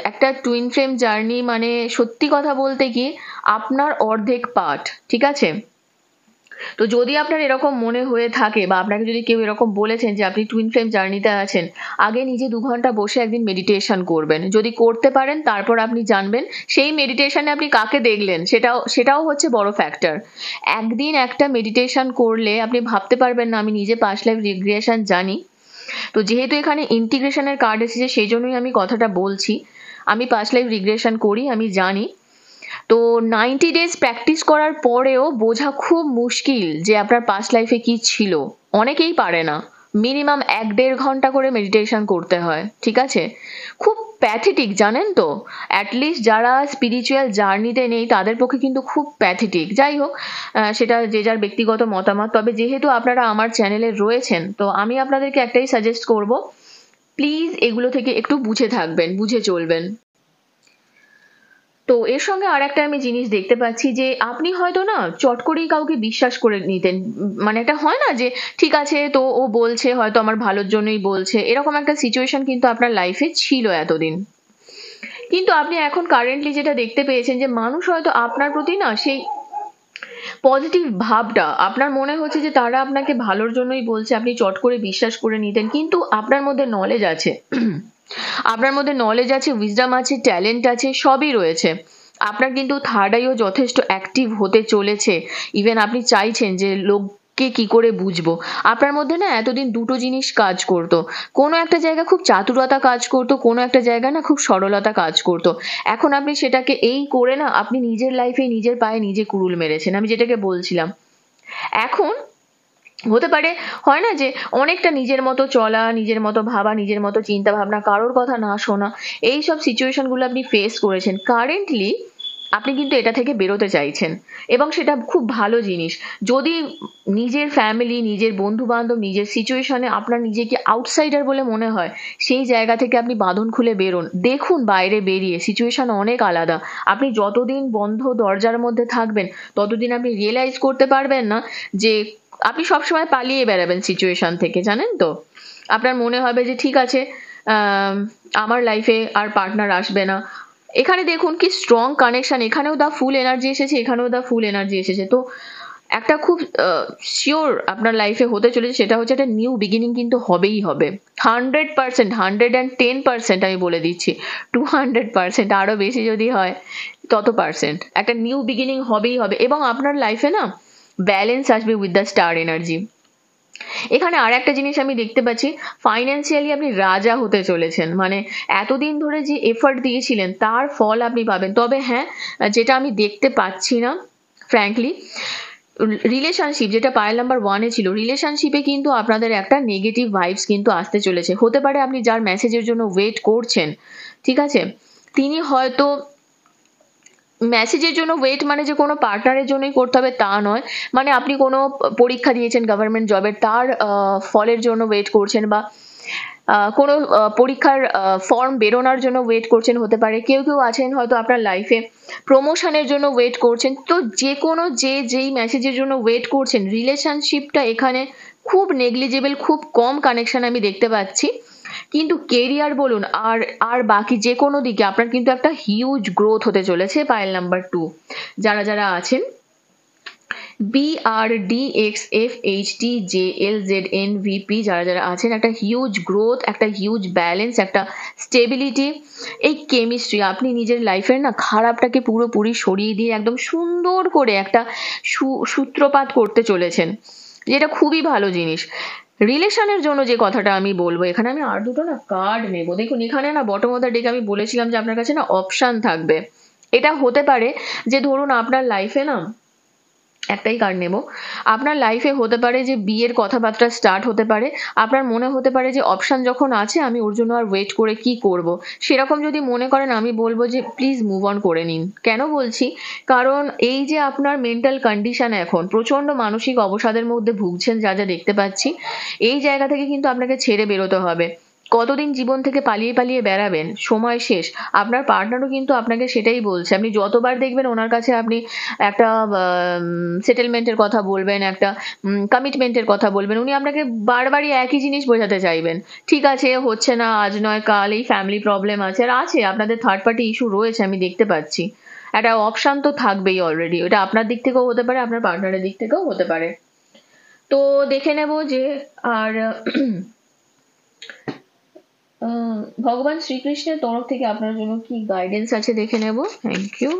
একটা টুইন ফ্লেম জার্নি মানে সত্যি কথা বলতে কি আপনার অর্ধেক পার্ট, ঠিক আছে? তো যদি আপনার এরকম মনে হয়ে থাকে বা আপনাকে যদি কেউ এরকম বলেছেন যে আপনি টুইন ফ্লেম জার্নিতে আছেন, আগে নিজে 2 ঘন্টা বসে একদিন মেডিটেশন করবেন। যদি করতে পারেন তারপর আপনি জানবেন সেই মেডিটেশনে আপনি কাকে দেখলেন, সেটাও হচ্ছে বড় ফ্যাক্টর। একদিন একটা মেডিটেশন করলে আপনি ভাবতে পারবেন না আমি নিজে পাস্ট লাইফ রিগ্রেশন জানি। তো যেহেতু এখানে ইন্টিগ্রেশনের কার্ড এসেছে সেই জন্যই আমি কথাটা বলছি। আমি পাস্ট লাইফ রিগ্রেশন করি, আমি জানি। তো 90 ডেজ প্র্যাকটিস করার পরেও বোঝা খুব মুশকিল যে আপনার পাস্ট লাইফে কি ছিল। অনেকেই পারে না। মিনিমাম 1-1.5 ঘন্টা করে মেডিটেশন করতে হয়, ঠিক আছে? খুব প্যাথেটিক, জানেন তো। অ্যাটলিস্ট যারা স্পিরিচুয়াল জার্নিতে নেই তাদের পক্ষে কিন্তু খুব প্যাথেটিক। যাই হোক, সেটা যে যার ব্যক্তিগত মতামত। তবে যেহেতু আপনারা আমার চ্যানেলে রয়েছেন, তো আমি আপনাদেরকে একটাই সাজেস্ট করব, প্লিজ এগুলো থেকে একটু বুঝে থাকবেন, বুঝে চলবেন। তো এর সঙ্গে আর একটা আমি জিনিস দেখতে পাচ্ছি যে আপনি হয়তো না চট করেই কাউকে বিশ্বাস করে নিতেন। মানে একটা হয় না যে ঠিক আছে তো ও বলছে হয়তো আমার ভালোর জন্যই বলছে, এরকম একটা সিচুয়েশন কিন্তু আপনার লাইফে ছিল এতদিন। কিন্তু আপনি এখন কারেন্টলি যেটা দেখতে পেয়েছেন যে মানুষ হয়তো আপনার প্রতি না সেই পজিটিভ ভাবটা, আপনার মনে হচ্ছে যে তারা আপনাকে ভালোর জন্যই বলছে, আপনি চট করে বিশ্বাস করে নিতেন, কিন্তু আপনার মধ্যে নলেজ আছে আপনার মধ্যে নলেজ আছে, উইজডম আছে, ট্যালেন্ট আছে, সবই রয়েছে। আপনার কিন্তু থার্ড আইও যথেষ্ট অ্যাক্টিভ হতে চলেছে। ইভেন আপনি চাইছেন যে লোককে কি করে বুঝবো। আপনার মধ্যে না এতদিন দুটো জিনিস কাজ করতো, কোনো একটা জায়গা খুব চাতুরতা কাজ করতো, কোনো একটা জায়গা না খুব সরলতা কাজ করতো। এখন আপনি সেটাকে এই করে না আপনি নিজের লাইফে নিজের পায়ে নিজে কুড়ুল মেরেছেন, আমি যেটাকে বলছিলাম। এখন হতে পারে, হয় না যে অনেকটা নিজের মতো চলা, নিজের মতো ভাবা, নিজের মতো চিন্তা ভাবনা, কারোর কথা না শোনা, এই সব সিচুয়েশন গুলো আপনি ফেস করেছেন। কারেন্টলি আপনি কিন্তু এটা থেকে বেরোতে চাইছেন, এবং সেটা খুব ভালো জিনিস। যদি নিজের ফ্যামিলি, নিজের বন্ধু বান্ধব, নিজের সিচুয়েশনে আপনার নিজেকে আউটসাইডার বলে মনে হয়, সেই জায়গা থেকে আপনি বাঁধন খুলে বেরোন। দেখুন বাইরে বেরিয়ে সিচুয়েশন অনেক আলাদা। আপনি যতদিন বন্ধ দরজার মধ্যে থাকবেন ততদিন আপনি রিয়েলাইজ করতে পারবেন না যে আপনি সবসময় পালিয়ে বেড়াবেন সিচুয়েশন থেকে, জানেন তো। আপনার মনে হবে যে ঠিক আছে, আমার লাইফে আর পার্টনার আসবে না। এখানে দেখুন কি স্ট্রং কানেকশন, এখানেও দা ফুল এনার্জি এসেছে, এখানেও দা ফুল এনার্জি এসেছে। তো একটা খুব শিওর আপনার লাইফে হতে চলেছে, সেটা হচ্ছে একটা নিউ বিগিনিং কিন্তু হবেই হবে। 100%, 110% আমি বলে দিচ্ছি, 200%, আরো বেশি যদি হয় তত পার্সেন্ট, একটা নিউ বিগিনিং হবেই হবে। এবং আপনার লাইফে না ব্যালেন্স আসবে উইথ দ্য স্টার এনার্জি। এখানে আর একটা জিনিস আমি দেখতে পাচ্ছি, ফাইন্যান্সিয়ালি আপনি রাজা হতে চলেছেন। মানে এতদিন ধরে যে এফর্ট দিয়েছিলেন তার ফল আপনি পাবেন। তবে হ্যাঁ, যেটা আমি দেখতে পাচ্ছি না ফ্র্যাঙ্কলি, রিলেশনশিপ, যেটা পায়েল নাম্বার 1-এ ছিল, রিলেশনশিপে কিন্তু আপনাদের একটা নেগেটিভ ভাইবস কিন্তু আসতে চলেছে। হতে পারে আপনি যার মেসেজের জন্য ওয়েট করছেন, ঠিক আছে, তিনি হয়তো মেসেজের জন্য ওয়েট, মানে যে কোনো পার্টনারের জন্যই করতে হবে তা নয়। মানে আপনি কোনো পরীক্ষা দিয়েছেন গভর্নমেন্ট জবের, তার ফলের জন্য ওয়েট করছেন, বা কোনো পরীক্ষার ফর্ম বেরোনোর জন্য ওয়েট করছেন। হতে পারে কেউ কেউ আছেন হয়তো আপনার লাইফে প্রমোশনের জন্য ওয়েট করছেন। তো যে কোনো যেই মেসেজের জন্য ওয়েট করছেন, রিলেশনশিপটা এখানে খুব নেগলিজেবল, খুব কম কানেকশন আমি দেখতে পাচ্ছি। কিন্তু কেরিয়ার বলুন আর আর বাকি যে কোনো দিকে আপনার কিন্তু একটা হিউজ গ্রোথ হতে চলেছে। পাইল নাম্বার 2 যারা যারা আছেন, BRDXFHTJLZNVP যারা যারা আছেন, একটা হিউজ গ্রোথ, একটা হিউজ ব্যালেন্স, একটা স্টেবিলিটি, এই কেমিস্ট্রি, আপনি নিজের লাইফের না খারাপটাকে পুরোপুরি সরিয়ে দিয়ে একদম সুন্দর করে একটা সূত্রপাত করতে চলেছেন, যেটা খুবই ভালো জিনিস। রিলেশনের জন্য যে কথাটা আমি বলবো, এখানে আমি আর দুটো না কার্ড নেবো। দেখুন এখানে না বটম অফ দ্য ডেক আমি বলেছিলাম যে আপনার কাছে না অপশন থাকবে। এটা হতে পারে যে ধরুন আপনার লাইফে না, একটাই কার্ড নেব, আপনার লাইফে হতে পারে যে বিয়ের কথাবার্তা স্টার্ট হতে পারে। আপনার মনে হতে পারে যে অপশন যখন আছে আমি ওর জন্য আর ওয়েট করে কি করব। সেরকম যদি মনে করেন, আমি বলবো যে প্লিজ মুভ অন করে নিন। কেন বলছি, কারণ এই যে আপনার মেন্টাল কন্ডিশন, এখন প্রচন্ড মানসিক অবসাদের মধ্যে ভুগছেন যা যা দেখতে পাচ্ছি, এই জায়গা থেকে কিন্তু আপনাকে ছেড়ে বেরোতে হবে। কতদিন জীবন থেকে পালিয়ে পালিয়ে বেড়াবেন, সময় শেষ। আপনার পার্টনারও কিন্তু আপনাকে সেটাই বলছে। আপনি যতবার দেখবেন ওনার কাছে আপনি একটা সেটেলমেন্টের কথা বলবেন, একটা কমিটমেন্টের কথা বলবেন, উনি আপনাকে বারবারই একই জিনিস বোঝাতে চাইবেন। ঠিক আছে, হচ্ছে না আজ নয় কাল, এই ফ্যামিলি প্রবলেম আছে, আর আছে আপনাদের থার্ড পার্টি ইস্যু রয়েছে, আমি দেখতে পাচ্ছি। একটা অপশন তো থাকবেই অলরেডি, ওটা আপনার দিক থেকেও হতে পারে, আপনার পার্টনারের দিক থেকেও হতে পারে। তো দেখে নেব যে আর ভগবান শ্রীকৃষ্ণের তরফ থেকে আপনার জন্য কি গাইডেন্স আছে দেখে নেব। Thank you.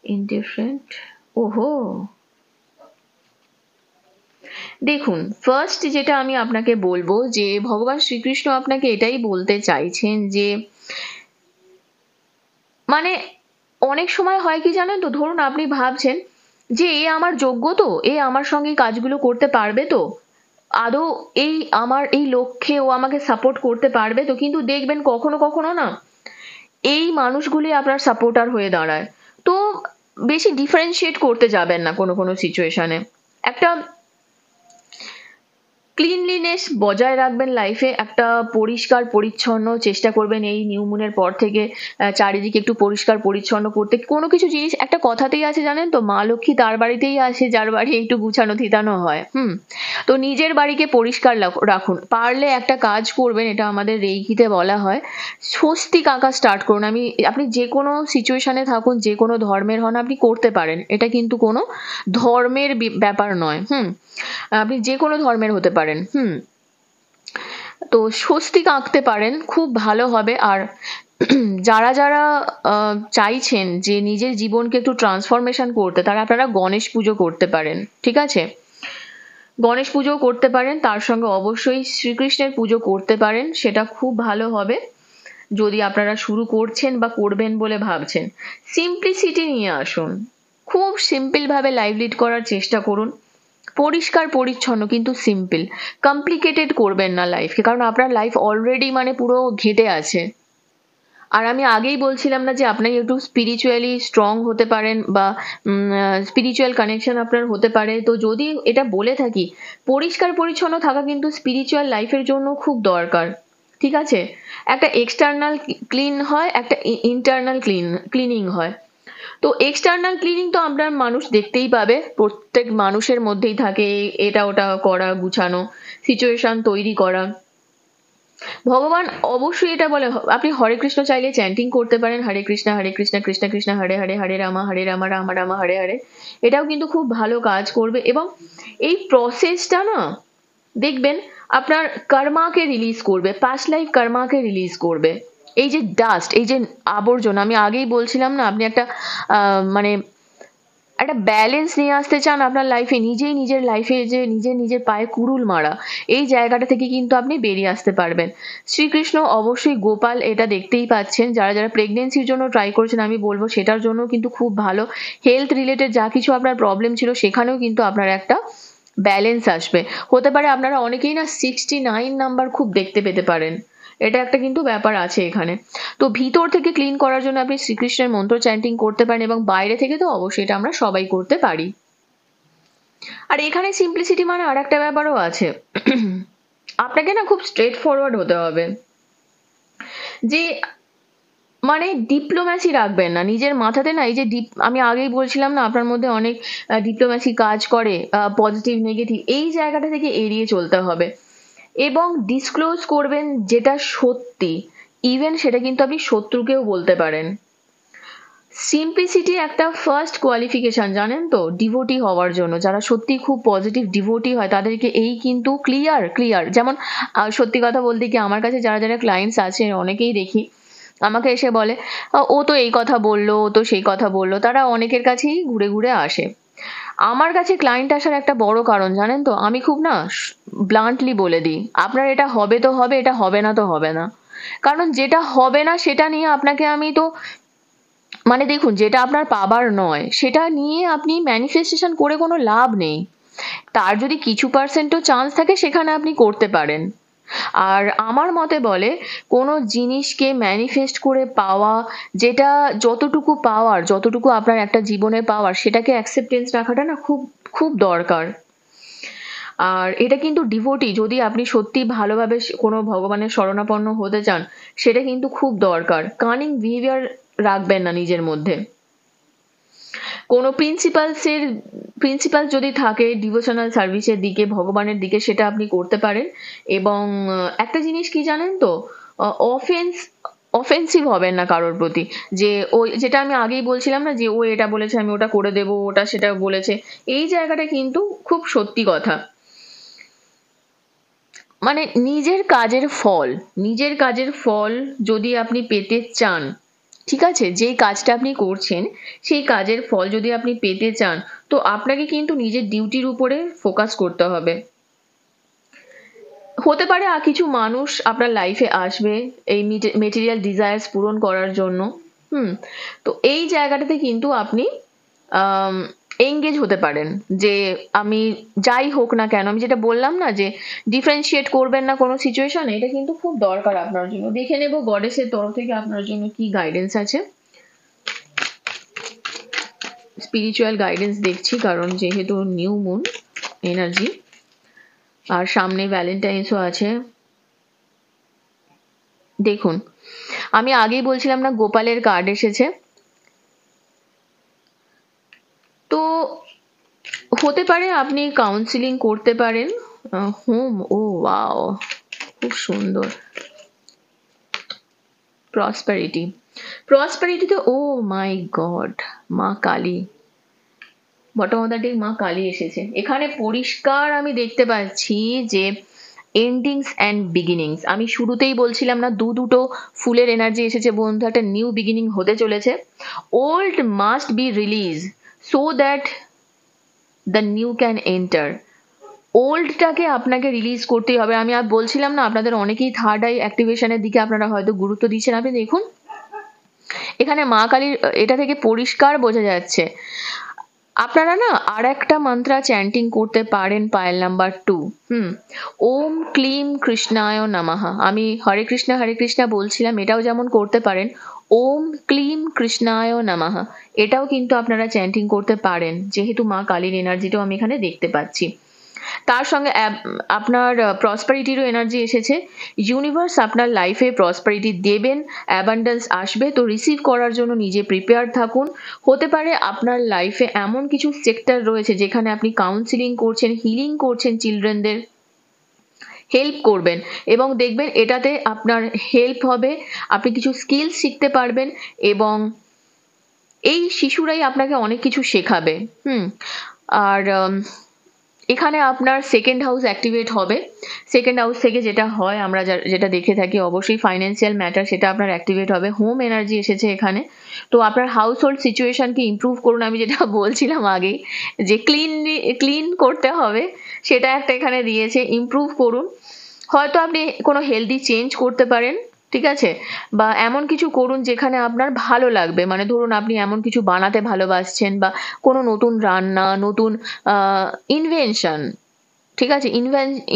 ইনডিফারেন্ট, ওহো, দেখুন ফার্স্ট যেটা আমি আপনাকে বলবো যে ভগবান শ্রীকৃষ্ণ আপনাকে এটাই বলতে চাইছেন যে, মানে অনেক সময় হয় কি জানেন তো, ধরুন আপনি ভাবছেন যে এ আমার যোগ্য তো, এ আমার সঙ্গে কাজগুলো করতে পারবে তো, আদৌ এই আমার এই লক্ষ্যে ও আমাকে সাপোর্ট করতে পারবে তো। কিন্তু দেখবেন কখনো কখনো না এই মানুষগুলি আপনার সাপোর্টার হয়ে দাঁড়ায়। তো বেশি ডিফারেন্সিয়েট করতে যাবেন না কোনো কোনো সিচুয়েশনে। একটা ক্লিনলিনেস বজায় রাখবেন লাইফে, একটা পরিষ্কার পরিচ্ছন্ন চেষ্টা করবেন এই নিউ মুনের পর থেকে চারিদিকে একটু পরিষ্কার পরিচ্ছন্ন করতে। কোনো কিছু জিনিস একটা কথাতেই আছে জানেন তো, মা লক্ষ্মী তার বাড়িতেই আসে যার বাড়ি একটু গুছানো থিতানো হয়। তো নিজের বাড়িকে পরিষ্কার রাখুন। পারলে একটা কাজ করবেন, এটা আমাদের রেইকিতে বলা হয়, স্বস্তিক আঁকা স্টার্ট করুন। আপনি যে কোনো সিচুয়েশনে থাকুন, যে কোনো ধর্মের হন, আপনি করতে পারেন। এটা কিন্তু কোনো ধর্মের ব্যাপার নয়। আপনি যে কোনো ধর্মের হতে পারেন। তো স্বস্তিক আঁকতে পারেন, খুব ভালো হবে। আর যারা যারা চাইছেন যে নিজের জীবনকে একটু ট্রান্সফরমেশন করতে, তারা আপনারা গণেশ পুজো করতে পারেন। ঠিক আছে, গণেশ পুজো করতে পারেন, তার সঙ্গে অবশ্যই শ্রীকৃষ্ণের পুজো করতে পারেন, সেটা খুব ভালো হবে যদি আপনারা শুরু করছেন বা করবেন বলে ভাবছেন। সিম্পলিসিটি নিয়ে আসুন, খুব সিম্পল ভাবে লাইফ লিড করার চেষ্টা করুন। পরিষ্কার পরিচ্ছন্ন কিন্তু সিম্পল, কমপ্লিকেটেড করবেন না লাইফকে, কারণ আপনার লাইফ অলরেডি মানে পুরো ঘেটে আছে। আর আমি আগেই বলছিলাম না যে আপনি একটু স্পিরিচুয়ালি স্ট্রং হতে পারেন বা স্পিরিচুয়াল কানেকশন আপনার হতে পারে। তো যদি এটা বলে থাকি, পরিষ্কার পরিচ্ছন্ন থাকা কিন্তু স্পিরিচুয়াল লাইফের জন্য খুব দরকার। ঠিক আছে, একটা এক্সটার্নাল ক্লিন হয়, একটা ইন্টারনাল ক্লিনিং হয়। তো এক্সটার্নাল ক্লিনিং তো আপনার মানুষ দেখতেই পাবে, প্রত্যেক মানুষের মধ্যেই থাকে এটা ওটা করা, গুছানো, সিচুয়েশন তৈরি করা। ভগবান অবশ্যই এটা বলে, আপনি হরে কৃষ্ণ চাইলে চ্যান্টিং করতে পারেন, হরে কৃষ্ণ কৃষ্ণ কৃষ্ণ হরে হরে, হরে রামা রামা রামা হরে হরে। এটাও কিন্তু খুব ভালো কাজ করবে। এবং এই প্রসেসটা না, দেখবেন আপনার কর্মাকে রিলিজ করবে, পাস্ট লাইফ কর্মাকে রিলিজ করবে। এই যে ডাস্ট, এই যে আবর্জনা, আমি আগেই বলছিলাম না, আপনি একটা মানে একটা ব্যালেন্স নিয়ে আসতে চান আপনার লাইফে, নিজেই নিজের লাইফে যে নিজের পায়ে কুড়ুল মারা, এই জায়গাটা থেকে কিন্তু আপনি বেরিয়ে আসতে পারবেন। শ্রীকৃষ্ণ অবশ্যই গোপাল, এটা দেখতেই পাচ্ছেন। যারা যারা প্রেগনেন্সির জন্য ট্রাই করছেন, আমি বলবো সেটার জন্য কিন্তু খুব ভালো। হেলথ রিলেটেড যা কিছু আপনার প্রবলেম ছিল, সেখানেও কিন্তু আপনার একটা ব্যালেন্স আসবে। হতে পারে আপনারা অনেকেই না 69 নাম্বার খুব দেখতে পেতে পারেন, এটা একটা কিন্তু ব্যাপার আছে এখানে। তো ভিতর থেকে ক্লিন করার জন্য আপনি শ্রীকৃষ্ণের মন্ত্র চ্যান্টিং করতে পারেন, এবং বাইরে থেকে তো অবশ্যই এটা আমরা সবাই করতে পারি। আর এখানে সিম্পলিসিটি মানে আর একটা ব্যাপারও আছে, আপনাকে না খুব স্ট্রেট ফরওয়ার্ড হতে হবে, যে মানে ডিপ্লোম্যাসি রাখবেন না নিজের মাথাতে। না এই যে আমি আগেই বলছিলাম না, আপনার মধ্যে অনেক ডিপ্লোম্যাসি কাজ করে, পজিটিভ নেগেটিভ, এই জায়গাটা থেকে এড়িয়ে চলতে হবে। এবং ডিসক্লোজ করবেন যেটা সত্যি, ইভেন সেটা কিন্তু আপনি শত্রুকেও বলতে পারেন। সিম্পলিসিটি একটা ফার্স্ট কোয়ালিফিকেশন, জানেন তো, ডিভোটি হওয়ার জন্য। যারা সত্যি খুব পজিটিভ ডিভোটি হয়, তাদেরকে এই কিন্তু ক্লিয়ার যেমন সত্যি কথা বলতে কি, আমার কাছে যারা যারা ক্লায়েন্টস আছে, অনেকেই দেখি আমাকে এসে বলে, ও তো এই কথা বললো, ও তো সেই কথা বললো। তারা অনেকের কাছেই ঘুরে ঘুরে আসে। আমার কাছে ক্লায়েন্ট আসার একটা বড় কারণ জানেন তো, আমি খুব না ব্লান্টলি বলে দিই, আপনার এটা হবে তো হবে, এটা হবে না তো হবে না। কারণ যেটা হবে না সেটা নিয়ে আপনাকে আমি তো মানে দেখুন, যেটা আপনার পাবার নয় সেটা নিয়ে আপনি ম্যানিফেস্টেশন করে কোনো লাভ নেই। তার যদি কিছু পার্সেন্টও চান্স থাকে, সেখানে আপনি করতে পারেন। আর আমার মতে বলে, কোনো জিনিসকে ম্যানিফেস্ট করে পাওয়া, যেটা যতটুকু আপনার একটা জীবনে পাওয়ার, সেটাকে অ্যাকসেপ্টেন্স রাখাটা না খুব খুব দরকার। আর এটা কিন্তু ডিভোটি, যদি আপনি সত্যি ভালোভাবে কোনো ভগবানের শরণাপন্ন হতে চান, সেটা কিন্তু খুব দরকার। কানিং বিহেভিয়ার রাখবেন না নিজের মধ্যে। কোনো প্রিন্সিপাল যদি থাকে ডিভোশনাল সার্ভিসের দিকে, ভগবানের দিকে, সেটা আপনি করতে পারেন। এবং একটা জিনিস কি জানেন তো, অফেন্সিভ হবেন না কারোর প্রতি। যে ওই যেটা আমি আগেই বলছিলাম না, যে ও এটা বলেছে আমি ওটা করে দেবো, ওটা সেটা বলেছে, এই জায়গাটা কিন্তু খুব সত্যি কথা। মানে নিজের কাজের ফল যদি আপনি পেতে চান, ঠিক আছে, যেই কাজটা আপনি করছেন সেই কাজের ফল যদি আপনি পেতে চান, তো আপনাকে কিন্তু নিজের ডিউটির উপরে ফোকাস করতে হবে। হতে পারে আর কিছু মানুষ আপনার লাইফে আসবে এই মেটেরিয়াল ডিজায়ার্স পূরণ করার জন্য। তো এই জায়গাটাতে কিন্তু আপনি এঙ্গেজ হতে পারেন, যে আমি যাই হোক না কেন, আমি যেটা বললাম না, যে ডিফারেন্সিয়েট করবেন না কোনো সিচুয়েশনে, এটা কিন্তু খুব দরকার আপনার জন্য। দেখে নেব গডেসের তরফ থেকে আপনার জন্য কি গাইডেন্স আছে। স্পিরিচুয়াল গাইডেন্স দেখছি, কারণ যেহেতু নিউ মুন এনার্জি, আর সামনে ভ্যালেন্টাইন্সও আছে। দেখুন, আমি আগেই বলছিলাম না গোপালের কার্ড এসেছে, তো হতে পারে আপনি কাউন্সিলিং করতে পারেন। হোম, ও ওয়াও, খুব সুন্দর। প্রসপারিটি, প্রসপারিটিতে ও মাই গড, মা Kali, bottom of the day মা কালী এসেছে এখানে। পরিষ্কার আমি দেখতে পাচ্ছি যে এন্ডিংস অ্যান্ড বিগিনিংস। আমি শুরুতেই বলছিলাম না দুটো ফুলের এনার্জি এসেছে বন্ধু, একটা নিউ বিগিনিং হতে চলেছে। Old must be release so that the new can enter. ওল্ডটাকে আপনাকে রিলিজ করতেই হবে। আমি আর বলছিলাম না আপনাদের অনেকেই থার্ড আই অ্যাক্টিভেশনের দিকে আপনারা হয়তো গুরুত্ব দিচ্ছেন। আপনি দেখুন এখানে মা কালীর এটা থেকে পরিষ্কার বোঝা যাচ্ছে। আপনারা না আর একটা মন্ত্রা চ্যান্টিং করতে পারেন, পায়েল নাম্বার 2। ওম ক্লিম কৃষ্ণায় নমঃ। আমি হরে কৃষ্ণা বলছিলাম, এটাও যেমন করতে পারেন। ওম ক্লিম কৃষ্ণায় নমঃ, এটাও কিন্তু আপনারা চ্যান্টিং করতে পারেন, যেহেতু মা কালীর এনার্জিটাও আমি এখানে দেখতে পাচ্ছি। তার সঙ্গে আপনার প্রসপারিটিরও এনার্জি এসেছে। ইউনিভার্স আপনার লাইফে প্রসপারিটি দেবেন, অ্যাবান্ডেন্স আসবে, তো রিসিভ করার জন্য নিজে প্রিপেয়ার থাকুন। হতে পারে আপনার লাইফে এমন কিছু সেক্টর রয়েছে যেখানে আপনি কাউন্সিলিং করছেন, হিলিং করছেন, চিলড্রেনদের হেল্প করবেন এবং দেখবেন এটাতে আপনার হেল্প হবে, আপনি কিছু স্কিলস শিখতে পারবেন এবং এই শিশুরাই আপনাকে অনেক কিছু শেখাবে। আর এখানে আপনার সেকেন্ড হাউস অ্যাক্টিভেট হবে। সেকেন্ড হাউস থেকে যেটা হয় আমরা যেটা দেখে থাকি, অবশ্যই ফাইন্যান্সিয়াল ম্যাটার, সেটা আপনার অ্যাক্টিভেট হবে। হোম এনার্জি এসেছে এখানে, তো আপনার হাউস হোল্ড সিচুয়েশনকে ইমপ্রুভ করুন। আমি যেটা বলছিলাম আগেই যে ক্লিন করতে হবে, সেটা একটা এখানে দিয়েছে, ইমপ্রুভ করুন। হয়তো আপনি কোনো হেলদি চেঞ্জ করতে পারেন, ঠিক আছে, বা এমন কিছু করুন যেখানে আপনার ভালো লাগবে। মানে ধরুন আপনি এমন কিছু বানাতে ভালোবাসছেন বা কোনো নতুন রান্না, নতুন ইনভেনশন, ঠিক আছে,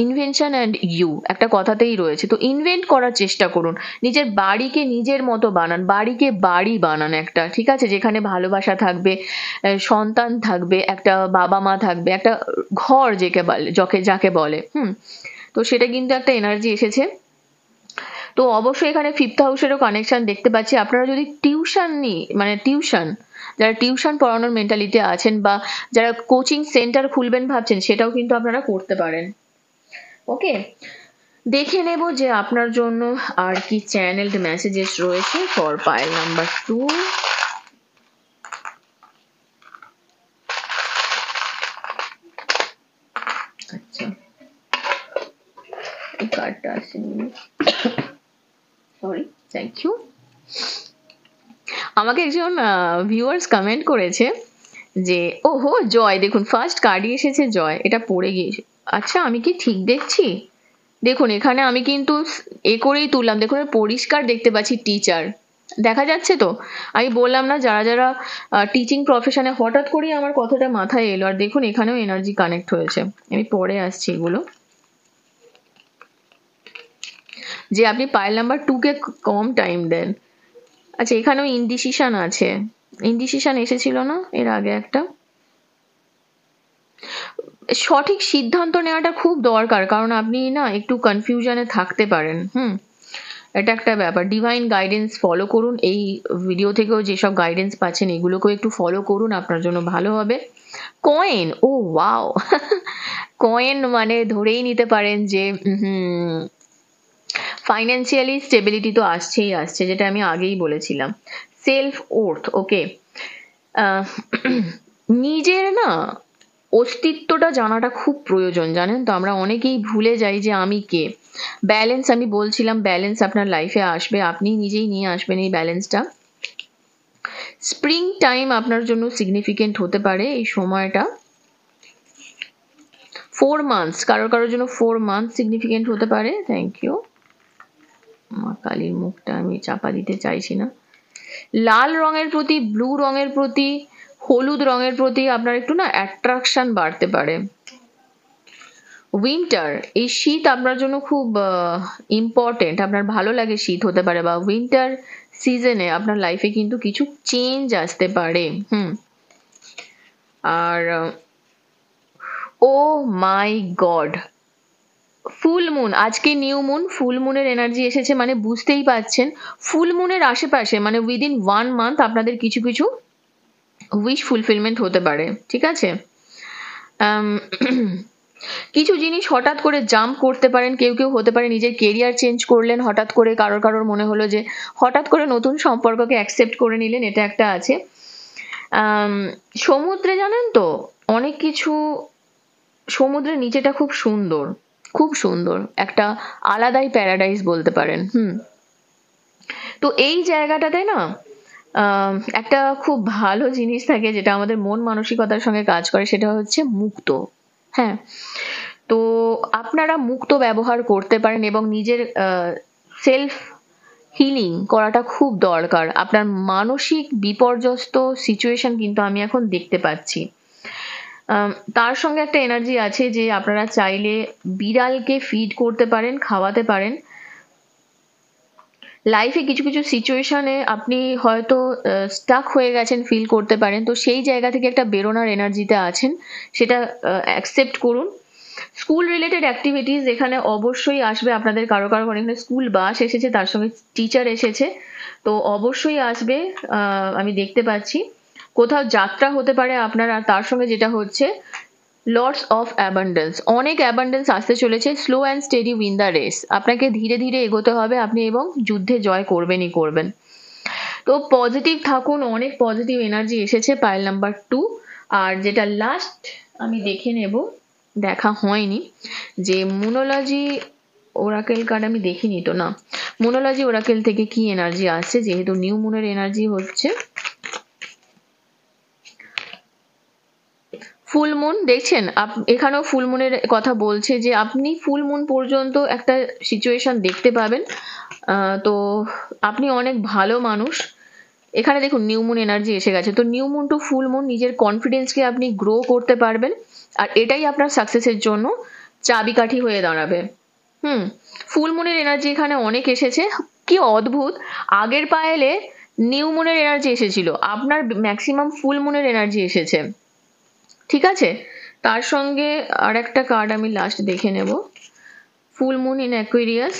ইনভেনশন অ্যান্ড ইউ একটা কথাতেই রয়েছে, তো ইনভেন্ট করার চেষ্টা করুন। নিজের বাড়িকে নিজের মতো বানান, বাড়িকে বাড়ি বানান একটা, ঠিক আছে, যেখানে ভালোবাসা থাকবে, সন্তান থাকবে, একটা বাবা মা থাকবে, একটা ঘর যাকে বলে। তো সেটা কিন্তু একটা এনার্জি এসেছে। তো অবশ্যই এখানে ফিফথ হাউসেরও কানেকশন দেখতে পাচ্ছি। আপনারা যদি যারা টিউশন পড়ানোর মেন্টালিটি আছেন বা যারা কোচিং সেন্টার খুলবেন ভাবছেন, সেটাও কিন্তু আপনারা করতে পারেন। ওকে, দেখে নেব যে আপনার জন্য আর কি চ্যানেলড মেসেজেস রয়েছে ফর পাইল নাম্বার 2। আচ্ছা, এই কার্ডটা আসেনি, সরি, থ্যাংক ইউ। আমাকে একজন ভিউয়ার্স কমেন্ট করেছে যে ওহো জয়, দেখুন ফার্স্ট কার্ডই এসেছে জয়, এটা পড়ে গিয়েছে। আচ্ছা, আমি কি ঠিক দেখছি? দেখুন এখানে আমি কিন্তু করেই তুললাম, দেখুন পরিষ্কার দেখতে পাচ্ছি টিচার, দেখা যাচ্ছে তো? আমি বললাম না যারা যারা টিচিং প্রফেশনে, হঠাৎ করেই আমার কথাটা মাথায় এলো। আর দেখুন এখানেও এনার্জি কানেক্ট হয়েছে, আমি পরে আসছি এগুলো, যে আপনি পাইল নাম্বার 2 কে কম টাইম দেন। আচ্ছা, এখানেও ইনডিসিশন আছে, ইনডিসিশন এসেছিল না এর আগে একটা। সঠিক সিদ্ধান্ত নেওয়াটা খুব দরকার, কারণ আপনি না একটু কনফিউশনে থাকতে পারেন। এটা একটা ব্যাপার। ডিভাইন গাইডেন্স ফলো করুন, এই ভিডিও থেকেও যেসব গাইডেন্স পাচ্ছেন এগুলোকেও একটু ফলো করুন, আপনার জন্য ভালো হবে। কয়েন, ও ওয়াও, কয়েন মানে ধরেই নিতে পারেন যে ফাইন্যান্সিয়ালি স্টেবিলিটি তো আসছেই আসছে, যেটা আমি আগেই বলেছিলাম। সেলফ ওর্থ, ওকে, নিজের না অস্তিত্বটা জানাটা খুব প্রয়োজন, জানেন তো? আমরা অনেকেই ভুলে যাই যে আমি কে। ব্যালেন্স, আমি বলছিলাম ব্যালেন্স আপনার লাইফে আসবে, আপনি নিজেই নিয়ে আসবেন এই ব্যালেন্সটা। স্প্রিং টাইম আপনার জন্য সিগনিফিকেন্ট হতে পারে এই সময়টা। 4 মান্থস, কারোর জন্য 4 মান্থ সিগনিফিকেন্ট হতে পারে। Thank you. মা কালীর মুখটা আমি চাপা দিতে চাইছি না। লাল রঙের প্রতি, ব্লু রঙের প্রতি, হলুদ রঙের প্রতি আপনার একটু না অ্যাট্রাকশন বাড়তে পারে। উইন্টার, এই শীত আপনার জন্য খুব ইম্পর্টেন্ট, আপনার ভালো লাগে শীত হতে পারে, বা উইন্টার সিজনে আপনার লাইফে কিন্তু কিছু চেঞ্জ আসতে পারে। আর ও মাই গড, ফুল মুন, আজকে নিউ মুন, ফুল মুনের এনার্জি এসেছে মানে বুঝতেই পারছেন ফুল মুনের আশেপাশে মানে উইদিন 1 মান্থ আপনাদের কিছু কিছু উইশ ফুলফিলমেন্ট হতে পারে, ঠিক আছে। আম, কিছু জিনিস হঠাৎ করে জাম্প করতে পারেন, কেউ কেউ হতে পারে নিজের কেরিয়ার চেঞ্জ করলেন হঠাৎ করে, কারোর কারোর মনে হলো যে হঠাৎ করে নতুন সম্পর্ককে অ্যাকসেপ্ট করে নিলেন, এটা একটা আছে। সমুদ্রে জানেন তো অনেক কিছু, সমুদ্রের নিচেটা খুব সুন্দর, খুব সুন্দর, একটা আলাদাই প্যারাডাইস বলতে পারেন। তো এই জায়গাটাতে না একটা খুব ভালো জিনিস থাকে যেটা আমাদের মন মানসিকতার সঙ্গে কাজ করে, সেটা হচ্ছে মুক্ত। হ্যাঁ, তো আপনারা মুক্ত ব্যবহার করতে পারেন এবং নিজের সেলফ হিলিং করাটা খুব দরকার। আপনার মানসিক বিপর্যস্ত সিচুয়েশন কিন্তু আমি এখন দেখতে পাচ্ছি। তার সঙ্গে একটা এনার্জি আছে যে আপনারা চাইলে বিড়ালকে ফিড করতে পারেন, খাওয়াতে পারেন। লাইফে কিছু কিছু সিচুয়েশনে আপনি হয়তো স্টাক হয়ে গেছেন ফিল করতে পারেন, তো সেই জায়গা থেকে একটা বেরোনোর এনার্জিতে আছেন, সেটা অ্যাকসেপ্ট করুন। স্কুল রিলেটেড অ্যাক্টিভিটিস এখানে অবশ্যই আসবে আপনাদের, কারো কারো এখানে স্কুল বাস এসেছে, তার সঙ্গে টিচার এসেছে, তো অবশ্যই আসবে। আমি দেখতে পাচ্ছি কোথাও যাত্রা হতে পারে আপনার, আর তার সঙ্গে যেটা হচ্ছে লর্ডস অফ অ্যাবান্ডেন্স, অনেক অ্যাবান্ডেন্স আসতে চলেছে। Slow and steady win the race, আপনাকে ধীরে ধীরে এগোতে হবে আপনি, এবং যুদ্ধে জয় করবেনই করবেন। তো পজিটিভ থাকুন, অনেক পজিটিভ এনার্জি এসেছে পাইল নাম্বার 2। আর যেটা লাস্ট আমি দেখে নেব, দেখা হয়নি, যে মুনোলজি ওরাকেল কার্ড আমি দেখিনি তো, না মুনোলজি ওরাকেল থেকে কি এনার্জি আসছে, যেহেতু নিউ মুনের এনার্জি হচ্ছে। ফুল মুন দেখছেন, এখানেও ফুল মুনের কথা বলছে যে আপনি ফুল মুন পর্যন্ত একটা সিচুয়েশন দেখতে পাবেন। তো আপনি অনেক ভালো মানুষ। এখানে দেখুন নিউ মুন এনার্জি এসে গেছে, তো new moon two full moon নিজের কনফিডেন্সকে আপনি গ্রো করতে পারবেন, আর এটাই আপনার সাকসেসের জন্য চাবিকাঠি হয়ে দাঁড়াবে। ফুল মুনের এনার্জি এখানে অনেক এসেছে, কি অদ্ভুত, আগের পায়েলে নিউ মুনের এনার্জি এসেছিল, আপনার ম্যাক্সিমাম ফুল মুনের এনার্জি এসেছে, ঠিক আছে। তার সঙ্গে আর একটা কার্ড আমি লাস্ট দেখে নেব, ফুল মুন ইন অ্যাকুয়ারিয়াস।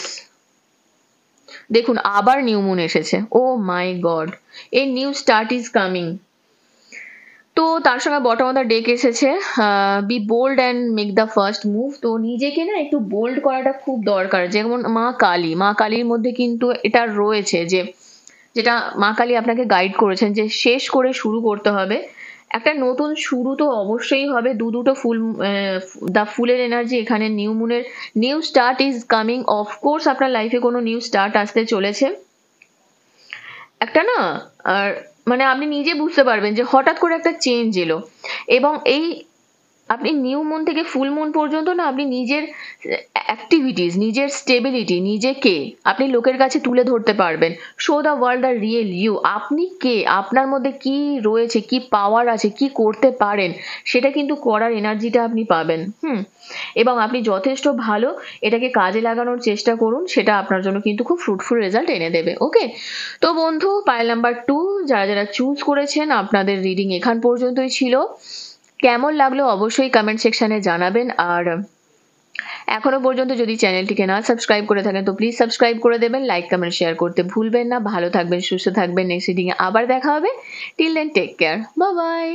দেখুন আবার নিউ মুন এসেছে, oh my god, a new start is coming. তো তার সঙ্গে বটম অফ দ্য ডেক এসেছে be bold and make the first move. তো নিজেকে না একটু বোল্ড করাটা খুব দরকার, যেমন মা কালী, মা কালীর মধ্যে কিন্তু এটা রয়েছে যে, যেটা মা কালী আপনাকে গাইড করেছেন যে শেষ করে শুরু করতে হবে, একটা নতুন শুরু তো অবশ্যই হবে। দুটো ফুল, দা ফুলের এনার্জি এখানে নিউ মুনের, new start is coming, of course আপনার লাইফে কোনো নিউ স্টার্ট আসতে চলেছে একটা না। আর মানে আপনি নিজে বুঝতে পারবেন যে হঠাৎ করে একটা চেঞ্জ এলো, এবং এই আপনি নিউ মুন থেকে ফুল মুন পর্যন্ত না আপনি নিজের অ্যাক্টিভিটিস, নিজের স্টেবিলিটি, নিজেকে আপনি লোকের কাছে তুলে ধরতে পারবেন। Show the world the real you, আপনি কে, আপনার মধ্যে কি রয়েছে, কি পাওয়ার আছে, কি করতে পারেন, সেটা কিন্তু করার এনার্জিটা আপনি পাবেন। এবং আপনি যথেষ্ট ভালো এটাকে কাজে লাগানোর চেষ্টা করুন, সেটা আপনার জন্য কিন্তু খুব ফ্রুটফুল রেজাল্ট এনে দেবে। ওকে, তো বন্ধু পাইল নাম্বার 2 যারা যারা চুজ করেছেন, আপনাদের রিডিং এখান পর্যন্তই ছিল। কেমন লাগলো অবশ্যই কমেন্ট সেকশনে জানাবেন, আর এখনো পর্যন্ত যদি চ্যানেলটিকে না সাবস্ক্রাইব করে থাকেন তো প্লিজ সাবস্ক্রাইব করে দেবেন, লাইক কমেন্ট শেয়ার করতে ভুলবেন না। ভালো থাকবেন, সুস্থ থাকবেন, নেক্সট রিডিং এ আবার দেখা হবে। Till then take care, bye by.